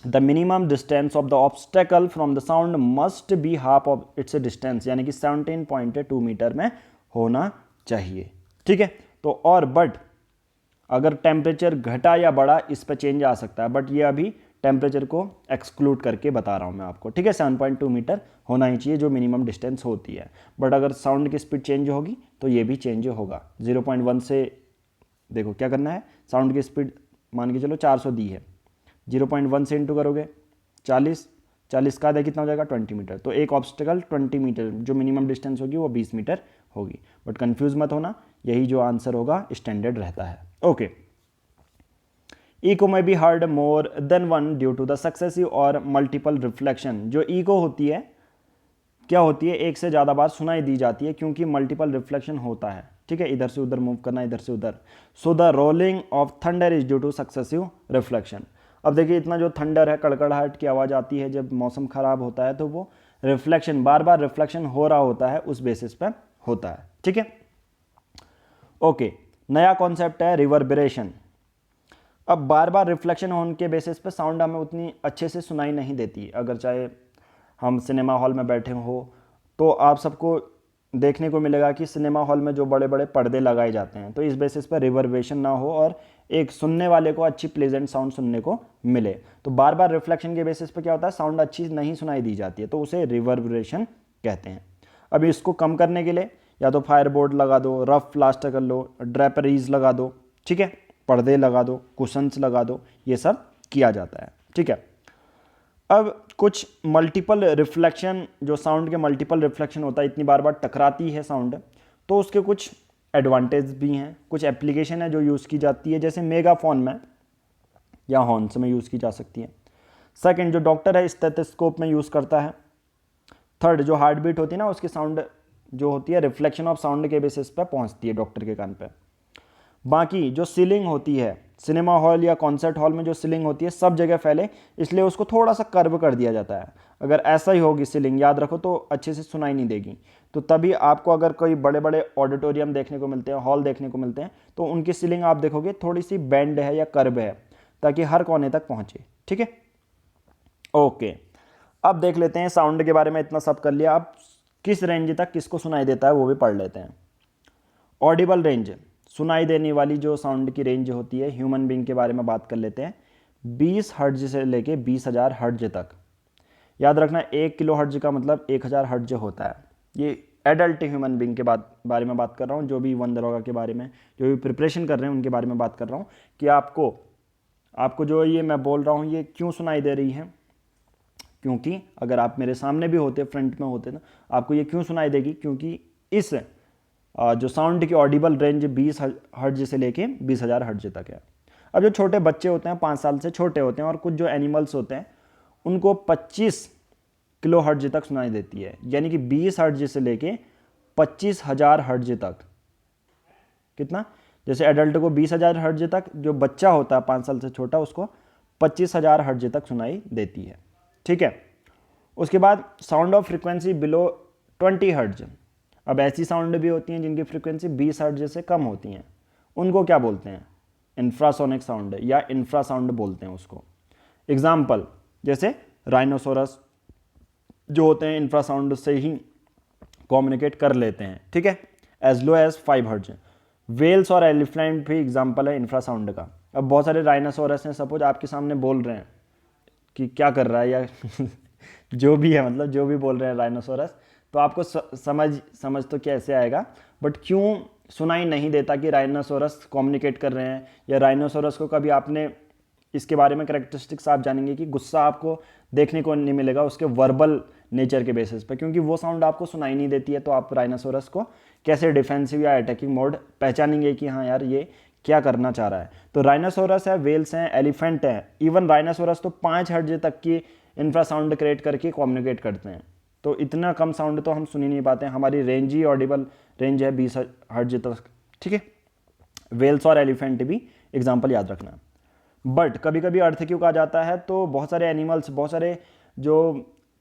the minimum distance of the obstacle from the sound must be half of its distance, यानी कि 17.2 मीटर में होना चाहिए, ठीक है। तो और बट अगर टेम्परेचर घटा या बढ़ा इस पर चेंज आ सकता है, बट ये अभी टेम्परेचर को एक्सक्लूड करके बता रहा हूँ मैं आपको, ठीक है। 7.2 मीटर होना ही चाहिए जो मिनिमम डिस्टेंस होती है, बट अगर साउंड की स्पीड चेंज होगी तो ये भी चेंज होगा। 0.1 से देखो क्या करना है, साउंड की स्पीड मान के चलो 400 दी है, 0.1 से इंटू करोगे 40 का आधा कितना हो जाएगा, 20 मीटर। तो एक ऑब्स्टेकल 20 मीटर, जो मिनिमम डिस्टेंस होगी वो 20 मीटर होगी। बट कंफ्यूज मत होना, यही जो आंसर होगा स्टैंडर्ड रहता है। ओके, इको में be heard more than one due to the successive और मल्टीपल रिफ्लेक्शन। जो इको होती है क्या होती है, एक से ज़्यादा बार सुनाई दी जाती है क्योंकि मल्टीपल रिफ्लेक्शन होता है, ठीक है, इधर से उधर मूव करना, इधर से उधर। So the rolling of thunder is due two successive reflection. अब देखिए इतना जो थंडर है, कड़कड़ाहट की आवाज़ आती है जब मौसम ख़राब होता है, तो वो रिफ्लेक्शन, बार बार रिफ्लेक्शन हो रहा होता है, उस बेसिस पर होता है, ठीक है। ओके, नया कॉन्सेप्ट है रिवर्बरेशन। अब बार बार रिफ्लेक्शन होने के बेसिस पे साउंड हमें उतनी अच्छे से सुनाई नहीं देती। अगर चाहे हम सिनेमा हॉल में बैठे हो तो आप सबको देखने को मिलेगा कि सिनेमा हॉल में जो बड़े बड़े पर्दे लगाए जाते हैं, तो इस बेसिस पर रिवर्बरेशन ना हो और एक सुनने वाले को अच्छी प्लेजेंट साउंड सुनने को मिले। तो बार बार रिफ्लेक्शन के बेसिस पर क्या होता है, साउंड अच्छी नहीं सुनाई दी जाती है, तो उसे रिवर्बरेशन कहते हैं। अब इसको कम करने के लिए या तो फायर बोर्ड लगा दो, रफ प्लास्टर कर लो, ड्रेपरीज लगा दो, ठीक है, पर्दे लगा दो, कुशन्स लगा दो, ये सब किया जाता है, ठीक है। अब कुछ मल्टीपल रिफ्लेक्शन, जो साउंड के मल्टीपल रिफ्लेक्शन होता है, इतनी बार बार टकराती है साउंड, तो उसके कुछ एडवांटेज भी हैं, कुछ एप्लीकेशन है जो यूज़ की जाती है, जैसे मेगाफोन में या हॉर्न्स में यूज़ की जा सकती है। सेकंड, जो डॉक्टर है स्टेथोस्कोप में यूज़ करता है। थर्ड, जो हार्ट बीट होती है ना, उसकी साउंड जो होती है रिफ्लेक्शन ऑफ साउंड के बेसिस पे पहुंचती है डॉक्टर के कान पे। बाकी जो सीलिंग होती है सिनेमा हॉल या कॉन्सर्ट हॉल में, जो सीलिंग होती है सब जगह फैले, इसलिए उसको थोड़ा सा कर्व कर दिया जाता है। अगर ऐसा ही होगी सीलिंग, याद रखो, तो अच्छे से सुनाई नहीं देगी। तो तभी आपको अगर कोई बड़े बड़े ऑडिटोरियम देखने को मिलते हैं, हॉल देखने को मिलते हैं, तो उनकी सीलिंग आप देखोगे थोड़ी सी बेंड है या कर्व है, ताकि हर कोने तक पहुंचे, ठीक है। ओके, अब देख लेते हैं साउंड के बारे में इतना सब कर लिया, अब किस रेंज तक किसको सुनाई देता है वो भी पढ़ लेते हैं। ऑडिबल रेंज, सुनाई देने वाली जो साउंड की रेंज होती है, ह्यूमन बीइंग के बारे में बात कर लेते हैं। 20 हर्ट्ज से लेके 20,000 हर्ट्ज तक। याद रखना 1 किलो हर्ट्ज का मतलब 1000 हर्ट्ज होता है। ये एडल्ट ह्यूमन बीइंग के बारे में बात कर रहा हूँ, जो भी वन दरोगा के बारे में जो भी प्रिपरेशन कर रहे हैं उनके बारे में बात कर रहा हूँ कि आपको जो ये मैं बोल रहा हूँ ये क्यों सुनाई दे रही है। क्योंकि अगर आप मेरे सामने भी होते, फ्रंट में होते ना, आपको ये क्यों सुनाई देगी, क्योंकि इस जो साउंड की ऑडिबल रेंज 20 हर्ट्ज से लेके 20,000 हर्ट्ज तक है। अब जो छोटे बच्चे होते हैं, 5 साल से छोटे होते हैं, और कुछ जो एनिमल्स होते हैं उनको 25 किलो हर्ट्ज तक सुनाई देती है, यानी कि 20 हर्ट्ज से लेके 25,000 हर्ट्ज तक। कितना, जैसे एडल्ट को 20,000 हर्ट्ज तक, जो बच्चा होता है 5 साल से छोटा उसको 25,000 हर्ट्ज तक सुनाई देती है, ठीक है। उसके बाद sound of frequency below 20 hertz. अब ऐसी साउंड भी होती हैं जिनकी फ्रीक्वेंसी 20 हर्ट्ज से कम होती हैं, उनको क्या बोलते हैं, इंफ्रासोनिक साउंड या इंफ्रासाउंड बोलते हैं उसको। एग्जाम्पल, जैसे राइनोसोरस जो होते हैं इंफ्रासाउंड से ही कम्युनिकेट कर लेते हैं, ठीक है, as low as 5 hertz. Whales और एलिफेंट भी एग्जाम्पल है इंफ्रासाउंड का। अब बहुत सारे राइनोसोरस हैं, सपोज आपके सामने बोल रहे हैं कि क्या कर रहा है या जो भी है, मतलब जो भी बोल रहे हैं राइनोसोरस, तो आपको समझ तो कैसे आएगा, बट क्यों सुनाई नहीं देता कि राइनोसोरस कम्युनिकेट कर रहे हैं। या राइनोसोरस को कभी आपने इसके बारे में कैरेक्टरिस्टिक्स आप जानेंगे कि गुस्सा आपको देखने को नहीं मिलेगा उसके वर्बल नेचर के बेसिस पे, क्योंकि वो साउंड आपको सुनाई नहीं देती है। तो आप राइनोसोरस को कैसे डिफेंसिव या अटैकिंग मोड पहचानेंगे कि हाँ यार ये क्या करना चाह रहा है। तो राइनोसोरस है, वेल्स हैं, एलिफेंट हैं, इवन राइनोसोरस तो 5 हर्ट्ज तक की इंफ्रासाउंड क्रिएट करके कम्युनिकेट करते हैं। तो इतना कम साउंड तो हम सुन ही नहीं पाते हैं। हमारी रेंज ही ऑडिबल रेंज है 20 हर्ट्ज तक, ठीक है। वेल्स और एलिफेंट भी एग्जाम्पल याद रखना। बट कभी कभी अर्थक्वेक आ जाता है, तो बहुत सारे एनिमल्स, बहुत सारे जो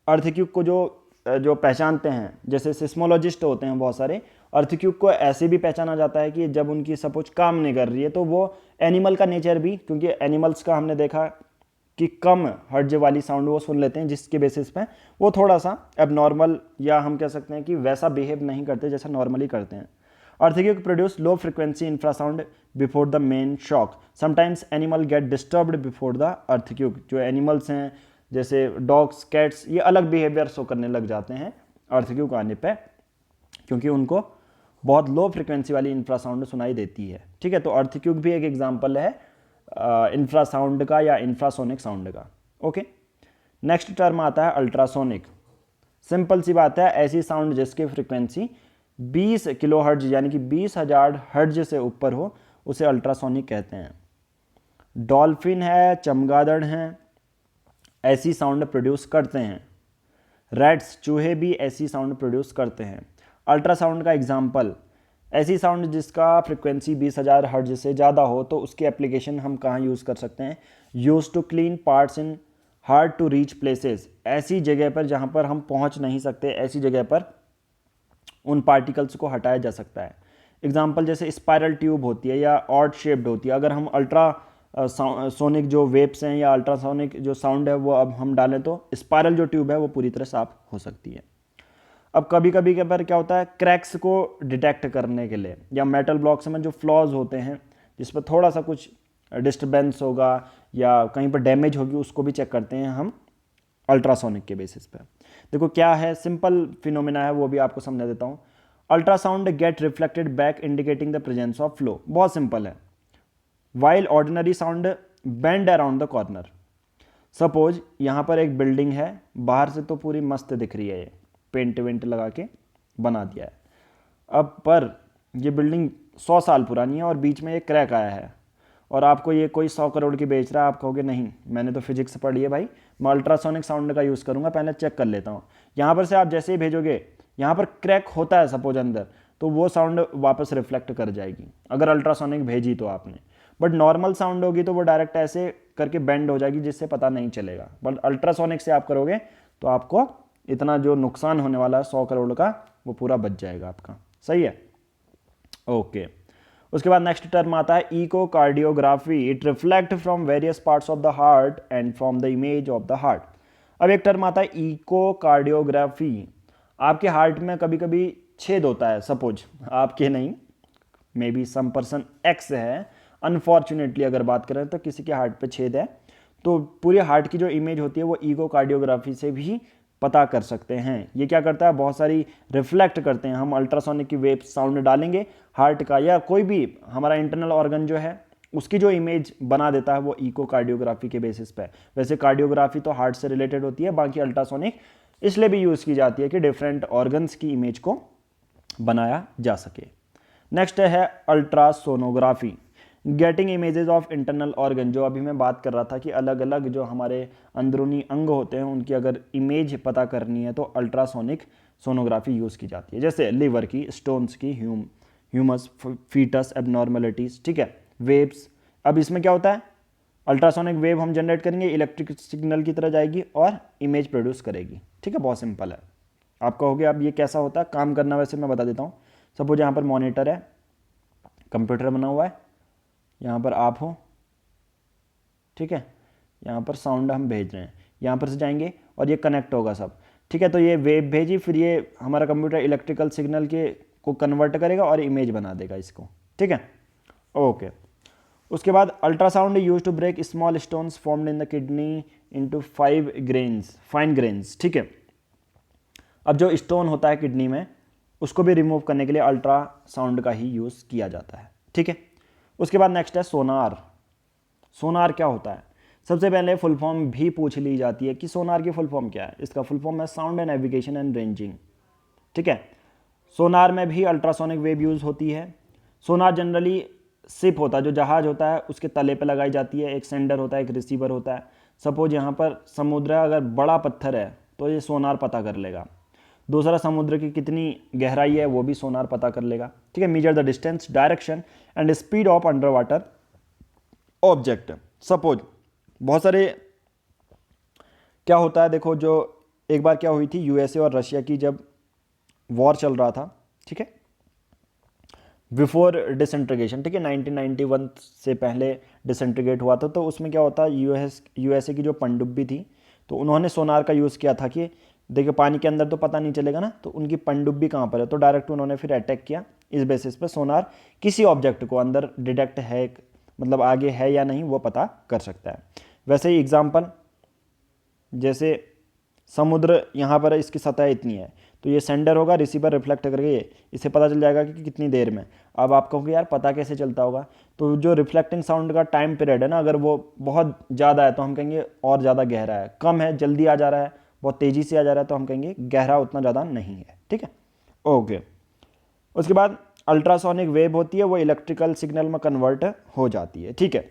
अर्थक्वेक को जो पहचानते हैं, जैसे सिस्मोलॉजिस्ट होते हैं बहुत सारे, अर्थक्वेक को ऐसे भी पहचाना जाता है कि जब उनकी सपोज काम नहीं कर रही है, तो वो एनिमल का नेचर भी, क्योंकि एनिमल्स का हमने देखा कि कम हर्ट्ज वाली साउंड वो सुन लेते हैं, जिसके बेसिस पे वो थोड़ा सा एबनॉर्मल, या हम कह सकते हैं कि वैसा बिहेव नहीं करते जैसा नॉर्मली करते हैं। Earthquake produce low frequency infrasound before the main shock. Sometimes animal gate disturbed before the earthquake. जो एनिमल्स हैं जैसे डॉग्स, कैट्स, ये अलग बिहेवियर शो करने लग जाते हैं अर्थक्वेक आने पे, क्योंकि उनको बहुत लो फ्रीक्वेंसी वाली इंफ्रासाउंड सुनाई देती है, ठीक है। तो अर्थक्वेक भी एक एग्जाम्पल है इंफ्रासाउंड का या इंफ्रासोनिक साउंड का, ओके। नेक्स्ट टर्म आता है अल्ट्रासोनिक। सिंपल सी बात है, ऐसी साउंड जिसकी फ्रीक्वेंसी 20 किलो हर्ट्ज यानी कि 20,000 हर्ट्ज से ऊपर हो, उसे अल्ट्रासोनिक कहते हैं। डॉल्फिन है, चमगादड़ हैं, ऐसी साउंड प्रोड्यूस करते हैं। रैट्स, चूहे भी ऐसी साउंड प्रोड्यूस करते हैं। अल्ट्रासाउंड का एग्जाम्पल, ऐसी साउंड जिसका फ्रिक्वेंसी 20,000 हर्ट्ज से ज़्यादा हो तो उसकी एप्लीकेशन हम कहाँ यूज़ कर सकते हैं? Use to clean parts in hard to reach places, ऐसी जगह पर जहाँ पर हम पहुँच नहीं सकते, ऐसी जगह पर उन पार्टिकल्स को हटाया जा सकता है। एग्जाम्पल जैसे स्पायरल ट्यूब होती है या ऑड शेप्ड होती है, अगर हम अल्ट्रा सोनिक जो वेव्स हैं या अल्ट्रासोनिक जो साउंड है वो अब हम डालें तो स्पायरल जो ट्यूब है वो पूरी तरह साफ हो सकती है। अब कभी कभी के पर क्या होता है, क्रैक्स को डिटेक्ट करने के लिए या मेटल ब्लॉक्स में जो फ्लॉज होते हैं जिस पर थोड़ा सा कुछ डिस्टर्बेंस होगा या कहीं पर डैमेज होगी, उसको भी चेक करते हैं हम अल्ट्रासोनिक के बेसिस पे। देखो क्या है, सिंपल फिनोमिना है, वो भी आपको समझा देता हूँ। Ultrasound gate reflected back indicating the presence of flow, बहुत सिंपल है। While ordinary sound bend around the corner. Suppose यहाँ पर एक बिल्डिंग है, बाहर से तो पूरी मस्त दिख रही है, ये पेंट वेंट लगा के बना दिया है। अब पर ये बिल्डिंग 100 साल पुरानी है और बीच में एक क्रैक आया है और आपको ये कोई 100 करोड़ की बेच रहा है। आप कहोगे नहीं, मैंने तो फिजिक्स पढ़ी है भाई, मैं अल्ट्रासोनिक साउंड का यूज़ करूँगा, पहले चेक कर लेता हूँ। यहाँ पर से आप जैसे ही भेजोगे, यहाँ पर क्रैक होता है सपोज अंदर, तो वो साउंड वापस रिफ्लेक्ट कर जाएगी अगर अल्ट्रासोनिक भेजी तो आपने। बट नॉर्मल साउंड होगी तो वो डायरेक्ट ऐसे करके बेंड हो जाएगी जिससे पता नहीं चलेगा। बट अल्ट्रासोनिक से आप करोगे तो आपको इतना जो नुकसान होने वाला है 100 करोड़ का, वो पूरा बच जाएगा आपका। सही है, ओके। उसके बाद नेक्स्ट टर्म आता है echocardiography. It reflect from various parts of the heart and from the image of the heart. अब एक टर्म आता है इकोकार्डियोग्राफी। आपके हार्ट में कभी कभी छेद होता है, सपोज आपके नहीं, maybe some person X है, अनफॉर्चुनेटली अगर बात करें तो किसी के हार्ट पे छेद है, तो पूरे हार्ट की जो इमेज होती है वो इकोकार्डियोग्राफी से भी पता कर सकते हैं। ये क्या करता है, बहुत सारी रिफ्लेक्ट करते हैं। हम अल्ट्रासोनिक की वेव साउंड डालेंगे हार्ट का या कोई भी हमारा इंटरनल ऑर्गन जो है उसकी जो इमेज बना देता है वो इकोकार्डियोग्राफी के बेसिस पे। वैसे कार्डियोग्राफी तो हार्ट से रिलेटेड होती है, बाकी अल्ट्रासोनिक इसलिए भी यूज़ की जाती है कि डिफरेंट ऑर्गन्स की इमेज को बनाया जा सके। नेक्स्ट है ultrasonography, getting images of internal organ. जो अभी मैं बात कर रहा था कि अलग अलग जो हमारे अंदरूनी अंग होते हैं उनकी अगर इमेज पता करनी है तो अल्ट्रासोनिक सोनोग्राफी यूज़ की जाती है, जैसे लिवर की, स्टोन्स की, ह्यूमस, फीटस एबनॉर्मलिटीज़, ठीक है, वेव्स। अब इसमें क्या होता है, अल्ट्रासोनिक वेव हम जनरेट करेंगे, इलेक्ट्रिक सिग्नल की तरह जाएगी और इमेज प्रोड्यूस करेगी। ठीक है, बहुत सिंपल है। आप कहोगे अब ये कैसा होता है काम करना, वैसे मैं बता देता हूँ। सपोज यहाँ पर मॉनिटर है, कंप्यूटर बना हुआ है, यहाँ पर आप हो, ठीक है, यहाँ पर साउंड हम भेज रहे हैं, यहाँ पर से जाएंगे और ये कनेक्ट होगा सब। ठीक है, तो ये वेव भेजी, फिर ये हमारा कंप्यूटर इलेक्ट्रिकल सिग्नल के को कन्वर्ट करेगा और इमेज बना देगा इसको। ठीक है, ओके। उसके बाद ultrasound use to break small stones formed in the kidney into fine grains. ठीक है, अब जो स्टोन होता है किडनी में उसको भी रिमूव करने के लिए अल्ट्रासाउंड का ही यूज़ किया जाता है। ठीक है, उसके बाद नेक्स्ट है सोनार। सोनार क्या होता है, सबसे पहले फुल फॉर्म भी पूछ ली जाती है कि सोनार की फुल फॉर्म क्या है। इसका फुल फॉर्म है sound and navigation and ranging. ठीक है, सोनार में भी अल्ट्रासोनिक वेव यूज़ होती है। सोनार जनरली शिप होता है, जो जहाज होता है उसके तले पे लगाई जाती है, एक सेंडर होता है, एक रिसीवर होता है। सपोज यहाँ पर समुद्र है, अगर बड़ा पत्थर है तो ये सोनार पता कर लेगा। दूसरा, समुद्र की कितनी गहराई है वो भी सोनार पता कर लेगा। ठीक है, measure the distance, direction and speed of under water object. Suppose बहुत सारे क्या होता है, देखो जो एक बार क्या हुई थी, यूएसए और रशिया की जब वॉर चल रहा था, ठीक है, बिफोर डिसइंटीग्रेशन, ठीक है, 1991 से पहले डिसइंटीग्रेट हुआ था, तो उसमें क्या होता है, यूएसए की जो पनडुब्बी थी तो उन्होंने सोनार का यूज़ किया था कि देखिए पानी के अंदर तो पता नहीं चलेगा ना, तो उनकी पनडुब्बी कहाँ पर है, तो डायरेक्ट उन्होंने फिर अटैक किया। इस बेसिस पे सोनार किसी ऑब्जेक्ट को अंदर डिटेक्ट है, मतलब आगे है या नहीं वो पता कर सकता है। वैसे ही एग्जांपल, जैसे समुद्र यहाँ पर है, इसकी सतह इतनी है, तो ये सेंडर होगा, रिसीवर रिफ्लेक्ट करके इसे पता चल जाएगा कि कितनी देर में। अब आप कहोगे यार पता कैसे चलता होगा, तो जो रिफ्लेक्टिंग साउंड का टाइम पीरियड है ना, अगर वो बहुत ज़्यादा है तो हम कहेंगे और ज़्यादा गहरा है, कम है जल्दी आ जा रहा है, बहुत तेज़ी से आ जा रहा है तो हम कहेंगे गहरा उतना ज़्यादा नहीं है। ठीक है, ओके। उसके बाद अल्ट्रासोनिक वेव होती है, वो इलेक्ट्रिकल सिग्नल में कन्वर्ट हो जाती है। ठीक है,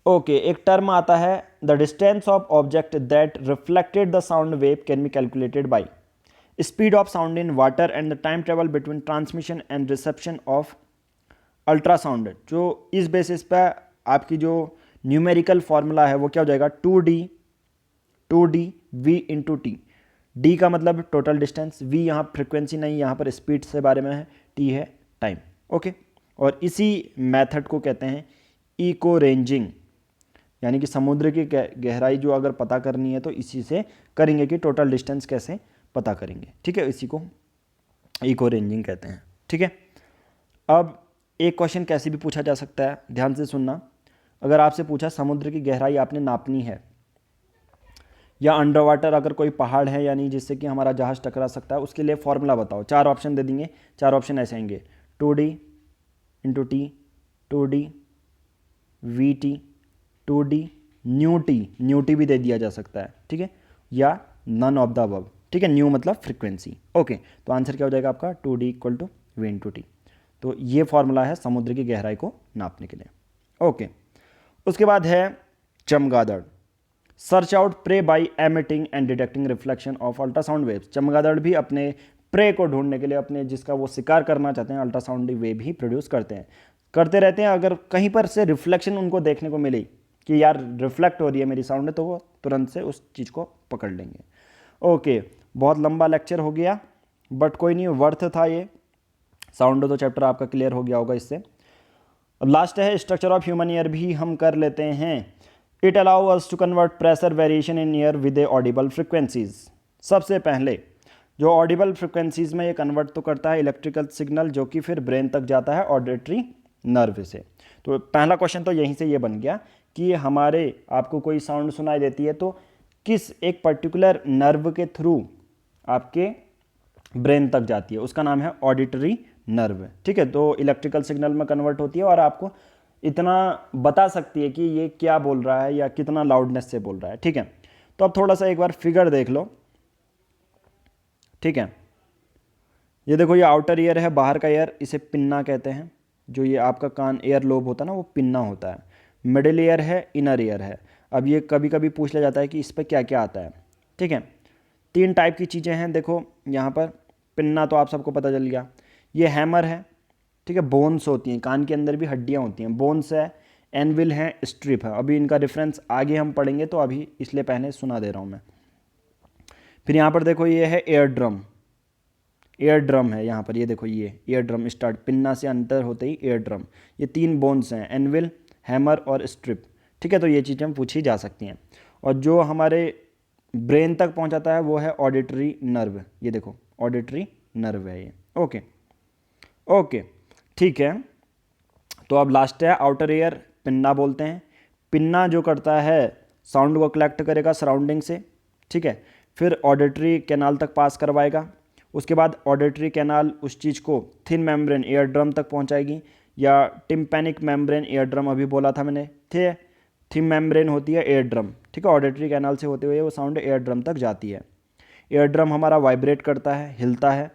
ओके एक टर्म आता है the distance of object that reflected the sound wave can be calculated by speed of sound in water and the time travel between transmission and reception of ultrasound. जो इस बेसिस पे आपकी जो numerical formula है वो क्या हो जाएगा, 2D V into T. D का मतलब टोटल डिस्टेंस, वी यहाँ फ्रिक्वेंसी नहीं, यहाँ पर स्पीड से बारे में है, टी है टाइम। ओके और इसी मेथड को कहते हैं इको रेंजिंग, यानी कि समुद्र की गहराई जो अगर पता करनी है तो इसी से करेंगे कि टोटल डिस्टेंस कैसे पता करेंगे। ठीक है, इसी को इको रेंजिंग कहते हैं। ठीक है, अब एक क्वेश्चन कैसे भी पूछा जा सकता है, ध्यान से सुनना। अगर आपसे पूछा समुद्र की गहराई आपने नापनी है, या अंडर वाटर अगर कोई पहाड़ है यानी जिससे कि हमारा जहाज टकरा सकता है, उसके लिए फॉर्मूला बताओ। 4 ऑप्शन दे देंगे, 4 ऑप्शन ऐसे आएंगे 2D into T, 2D VT, 2D new T भी दे दिया जा सकता है। ठीक है, या नन ऑफ द अबव। ठीक है, न्यू मतलब फ्रिक्वेंसी। ओके तो आंसर क्या हो जाएगा आपका 2D equal to V into T. तो ये फॉर्मूला है समुद्र की गहराई को नापने के लिए। ओके उसके बाद है चमगादड़। Search out prey by emitting and detecting reflection of ultrasound waves. चमगादड़ भी अपने प्रे को ढूंढने के लिए, अपने जिसका वो शिकार करना चाहते हैं, अल्ट्रासाउंड वेव ही प्रोड्यूस करते रहते हैं। अगर कहीं पर से रिफ्लेक्शन उनको देखने को मिली कि यार रिफ्लेक्ट हो रही है मेरी साउंड, तो वो तुरंत से उस चीज़ को पकड़ लेंगे। ओके बहुत लंबा लेक्चर हो गया बट कोई नहीं, वर्थ था ये। साउंड तो चैप्टर आपका क्लियर हो गया होगा इससे। लास्ट है स्ट्रक्चर ऑफ ह्यूमन ईयर भी हम कर लेते हैं। It allow us to convert pressure variation in ear with a audible frequencies. सबसे पहले जो ऑडिबल फ्रिक्वेंसीज में ये कन्वर्ट तो करता है इलेक्ट्रिकल सिग्नल, जो कि फिर ब्रेन तक जाता है ऑडिटरी नर्व से। तो पहला क्वेश्चन तो यहीं से ये बन गया कि हमारे आपको कोई साउंड सुनाई देती है तो किस एक पर्टिकुलर नर्व के थ्रू आपके ब्रेन तक जाती है, उसका नाम है ऑडिटरी नर्व। ठीक है, तो इलेक्ट्रिकल सिग्नल में कन्वर्ट होती है और आपको इतना बता सकती है कि ये क्या बोल रहा है या कितना लाउडनेस से बोल रहा है। ठीक है, तो अब थोड़ा सा एक बार फिगर देख लो। ठीक है, ये देखो ये आउटर ईयर है, बाहर का ईयर, इसे पिन्ना कहते हैं। जो ये आपका कान एयर लोब होता है ना, वो पिन्ना होता है। मिडिल ईयर है, इनर ईयर है। अब ये कभी कभी पूछ लिया जाता है कि इस पर क्या क्या आता है। ठीक है, 3 टाइप की चीज़ें हैं। देखो यहाँ पर पिन्ना तो आप सबको पता चल गया, ये हैमर है। ठीक है, बोन्स होती हैं, कान के अंदर भी हड्डियाँ होती हैं, बोन्स है, एनविल है, स्ट्रिप है। अभी इनका डिफरेंस आगे हम पढ़ेंगे तो अभी इसलिए पहले सुना दे रहा हूँ मैं। फिर यहाँ पर देखो ये है एयर ड्रम है यहाँ पर, ये देखो ये एयर ड्रम स्टार्ट, पिन्ना से अंतर होते ही एयर ड्रम। ये 3 बोन्स हैं, एनविल, हैमर और स्ट्रिप। ठीक है, तो ये चीज़ें पूछी जा सकती हैं। और जो हमारे ब्रेन तक पहुँचाता है वो है ऑडिटरी नर्व। ये देखो ऑडिटरी नर्व है ये। ओके ठीक है, तो अब लास्ट है आउटर ईयर, पिन्ना बोलते हैं। पिन्ना जो करता है साउंड को कलेक्ट करेगा सराउंडिंग से। ठीक है, फिर ऑडिटरी कैनाल तक पास करवाएगा। उसके बाद ऑडिटरी कैनाल उस चीज़ को थिन मेम्ब्रेन ईयर ड्रम तक पहुंचाएगी, या टिम्पैनिक मेम्ब्रेन ईयर ड्रम अभी बोला था मैंने। ठीक है, थिन मेम्ब्रेन होती है ईयर ड्रम। ठीक है, ऑडिटरी कैनाल से होते हुए वो साउंड ईयर ड्रम तक जाती है। ईयर ड्रम हमारा वाइब्रेट करता है, हिलता है।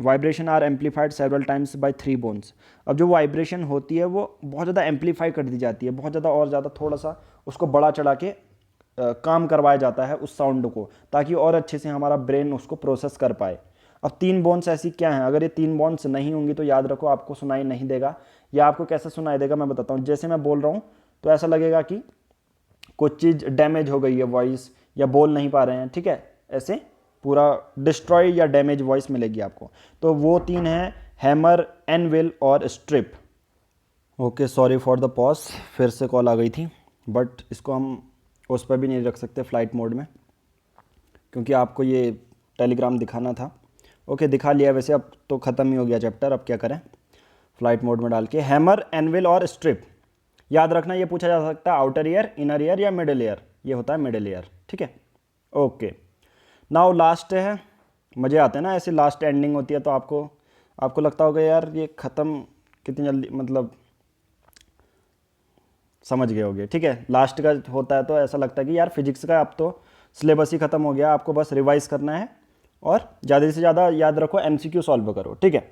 Vibration are amplified several times by 3 bones. अब जो वाइब्रेशन होती है वो बहुत ज़्यादा एम्पलीफाई कर दी जाती है, बहुत ज़्यादा और ज़्यादा थोड़ा सा उसको बड़ा चढ़ा के काम करवाया जाता है उस साउंड को, ताकि और अच्छे से हमारा ब्रेन उसको प्रोसेस कर पाए। अब 3 बोन्स ऐसी क्या हैं, अगर ये 3 बोन्स नहीं होंगी तो याद रखो आपको सुनाई नहीं देगा। या आपको कैसे सुनाई देगा मैं बताता हूँ। जैसे मैं बोल रहा हूँ तो ऐसा लगेगा कि कुछ चीज़ डैमेज हो गई है, वॉइस, या बोल नहीं पा रहे हैं। ठीक है, ऐसे पूरा डिस्ट्रॉय या डैमेज वॉइस मिलेगी आपको। तो वो 3 हैं, हैमर, एनविल और strip. Okay sorry for the pause, फिर से कॉल आ गई थी, बट इसको हम उस पर भी नहीं रख सकते फ्लाइट मोड में, क्योंकि आपको ये टेलीग्राम दिखाना था। ओके दिखा लिया वैसे, अब तो ख़त्म ही हो गया चैप्टर, अब क्या करें, फ्लाइट मोड में डाल के। हैमर, एनविल और स्ट्रिप याद रखना, ये पूछा जा सकता है आउटर ईयर, इनर ईयर या मिडिल ईयर। ये होता है मिडिल ईयर। ठीक है, ओके नाउ लास्ट है। मज़े आते हैं ना ऐसे, लास्ट एंडिंग होती है तो आपको लगता होगा यार ये ख़त्म कितनी जल्दी, मतलब समझ गए होगे। ठीक है, लास्ट का होता है तो ऐसा लगता है कि यार फिजिक्स का अब तो सिलेबस ही ख़त्म हो गया, आपको बस रिवाइज करना है और ज़्यादा से ज़्यादा याद रखो, एमसीक्यू सॉल्व करो। ठीक है,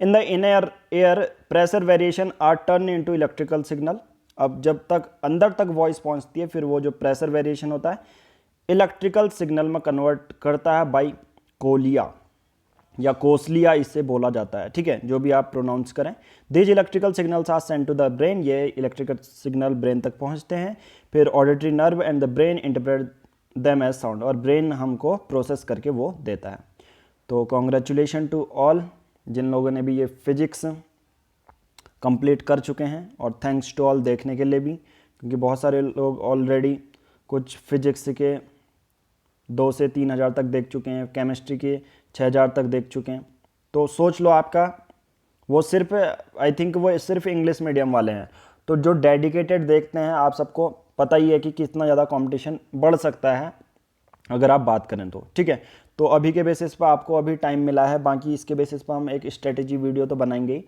in the inner ear pressure variation are turn into electrical signal. अब जब तक अंदर तक वॉइस पहुंचती है फिर वो जो प्रेशर वेरिएशन होता है इलेक्ट्रिकल सिग्नल में कन्वर्ट करता है बाई कोलिया या कोसलिया इससे बोला जाता है, ठीक है, जो भी आप प्रोनाउंस करें। These electrical signals are send to the brain, ये इलेक्ट्रिकल सिग्नल ब्रेन तक पहुंचते हैं, फिर auditory nerve and the brain interpret them as sound, और ब्रेन हमको प्रोसेस करके वो देता है। तो कॉन्ग्रेचुलेशन टू ऑल जिन लोगों ने भी ये फिजिक्स कंप्लीट कर चुके हैं, और थैंक्स टू ऑल देखने के लिए भी, क्योंकि बहुत सारे लोग ऑलरेडी कुछ फिजिक्स के 2 से 3 हज़ार तक देख चुके हैं, केमिस्ट्री के 6 हज़ार तक देख चुके हैं। तो सोच लो आपका वो सिर्फ आई थिंक वो सिर्फ इंग्लिश मीडियम वाले हैं, तो जो डेडिकेटेड देखते हैं आप सबको पता ही है कि कितना ज़्यादा कंपटीशन बढ़ सकता है अगर आप बात करें तो, ठीक है। तो अभी के बेसिस पर आपको अभी टाइम मिला है, बाकी इसके बेसिस पर हम एक स्ट्रेटेजी वीडियो तो बनाएंगे ही।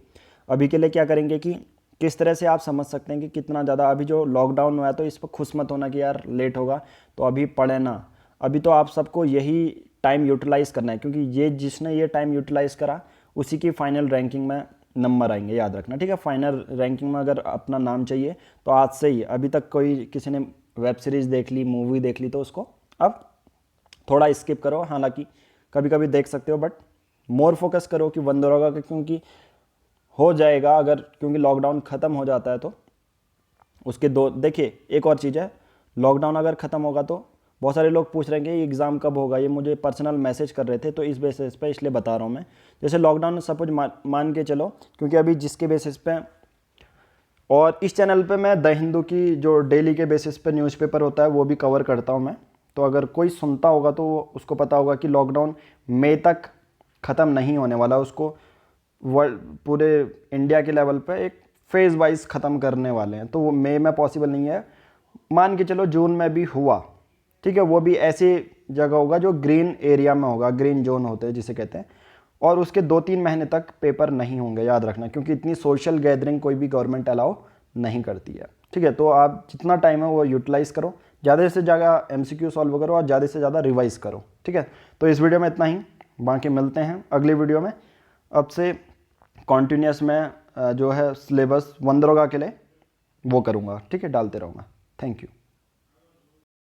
अभी के लिए क्या करेंगे कि किस तरह से आप समझ सकते हैं कि कितना ज़्यादा अभी जो लॉकडाउन हुआ है, तो इस पर खुश मत होना कि यार लेट होगा तो अभी पढ़े ना, अभी तो आप सबको यही टाइम यूटिलाइज़ करना है, क्योंकि ये जिसने ये टाइम यूटिलाइज़ करा उसी की फाइनल रैंकिंग में नंबर आएंगे, याद रखना, ठीक है। फाइनल रैंकिंग में अगर अपना नाम चाहिए तो आज से ही, अभी तक कोई किसी ने वेब सीरीज़ देख ली, मूवी देख ली, तो उसको अब थोड़ा स्किप करो, हालांकि कभी कभी देख सकते हो, बट मोर फोकस करो कि बंद होगा, क्योंकि हो जाएगा अगर, क्योंकि लॉकडाउन ख़त्म हो जाता है तो उसके देखिए एक और चीज़ है, लॉकडाउन अगर ख़त्म होगा तो बहुत सारे लोग पूछ रहे हैं कि एग्ज़ाम कब होगा, ये मुझे पर्सनल मैसेज कर रहे थे, तो इस बेसिस पे इसलिए बता रहा हूँ मैं। जैसे लॉकडाउन सपोज मान के चलो, क्योंकि अभी जिसके बेसिस पे, और इस चैनल पे मैं द हिंदू की जो डेली के बेसिस पे न्यूज़पेपर होता है वो भी कवर करता हूँ मैं, तो अगर कोई सुनता होगा तो उसको पता होगा कि लॉकडाउन मई तक ख़त्म नहीं होने वाला, उसको वर्ल्ड पूरे इंडिया के लेवल पे एक फेज़ वाइज ख़त्म करने वाले हैं, तो वो मई में पॉसिबल नहीं है, मान के चलो जून में भी हुआ, ठीक है, वो भी ऐसी जगह होगा जो ग्रीन एरिया में होगा, ग्रीन जोन होते हैं जिसे कहते हैं, और उसके 2-3 महीने तक पेपर नहीं होंगे, याद रखना, क्योंकि इतनी सोशल गैदरिंग कोई भी गवर्नमेंट अलाउ नहीं करती है, ठीक है। तो आप जितना टाइम है वो यूटिलाइज़ करो, ज़्यादा से ज़्यादा MCQ सॉल्व करो और ज़्यादा से ज़्यादा रिवाइज़ करो, ठीक है। तो इस वीडियो में इतना ही, बाकी मिलते हैं अगली वीडियो में। अब से कॉन्टीन्यूस में जो है सिलेबस वंदरोगा के लिए वो करूँगा, ठीक है, डालते रहूँगा। Thank you.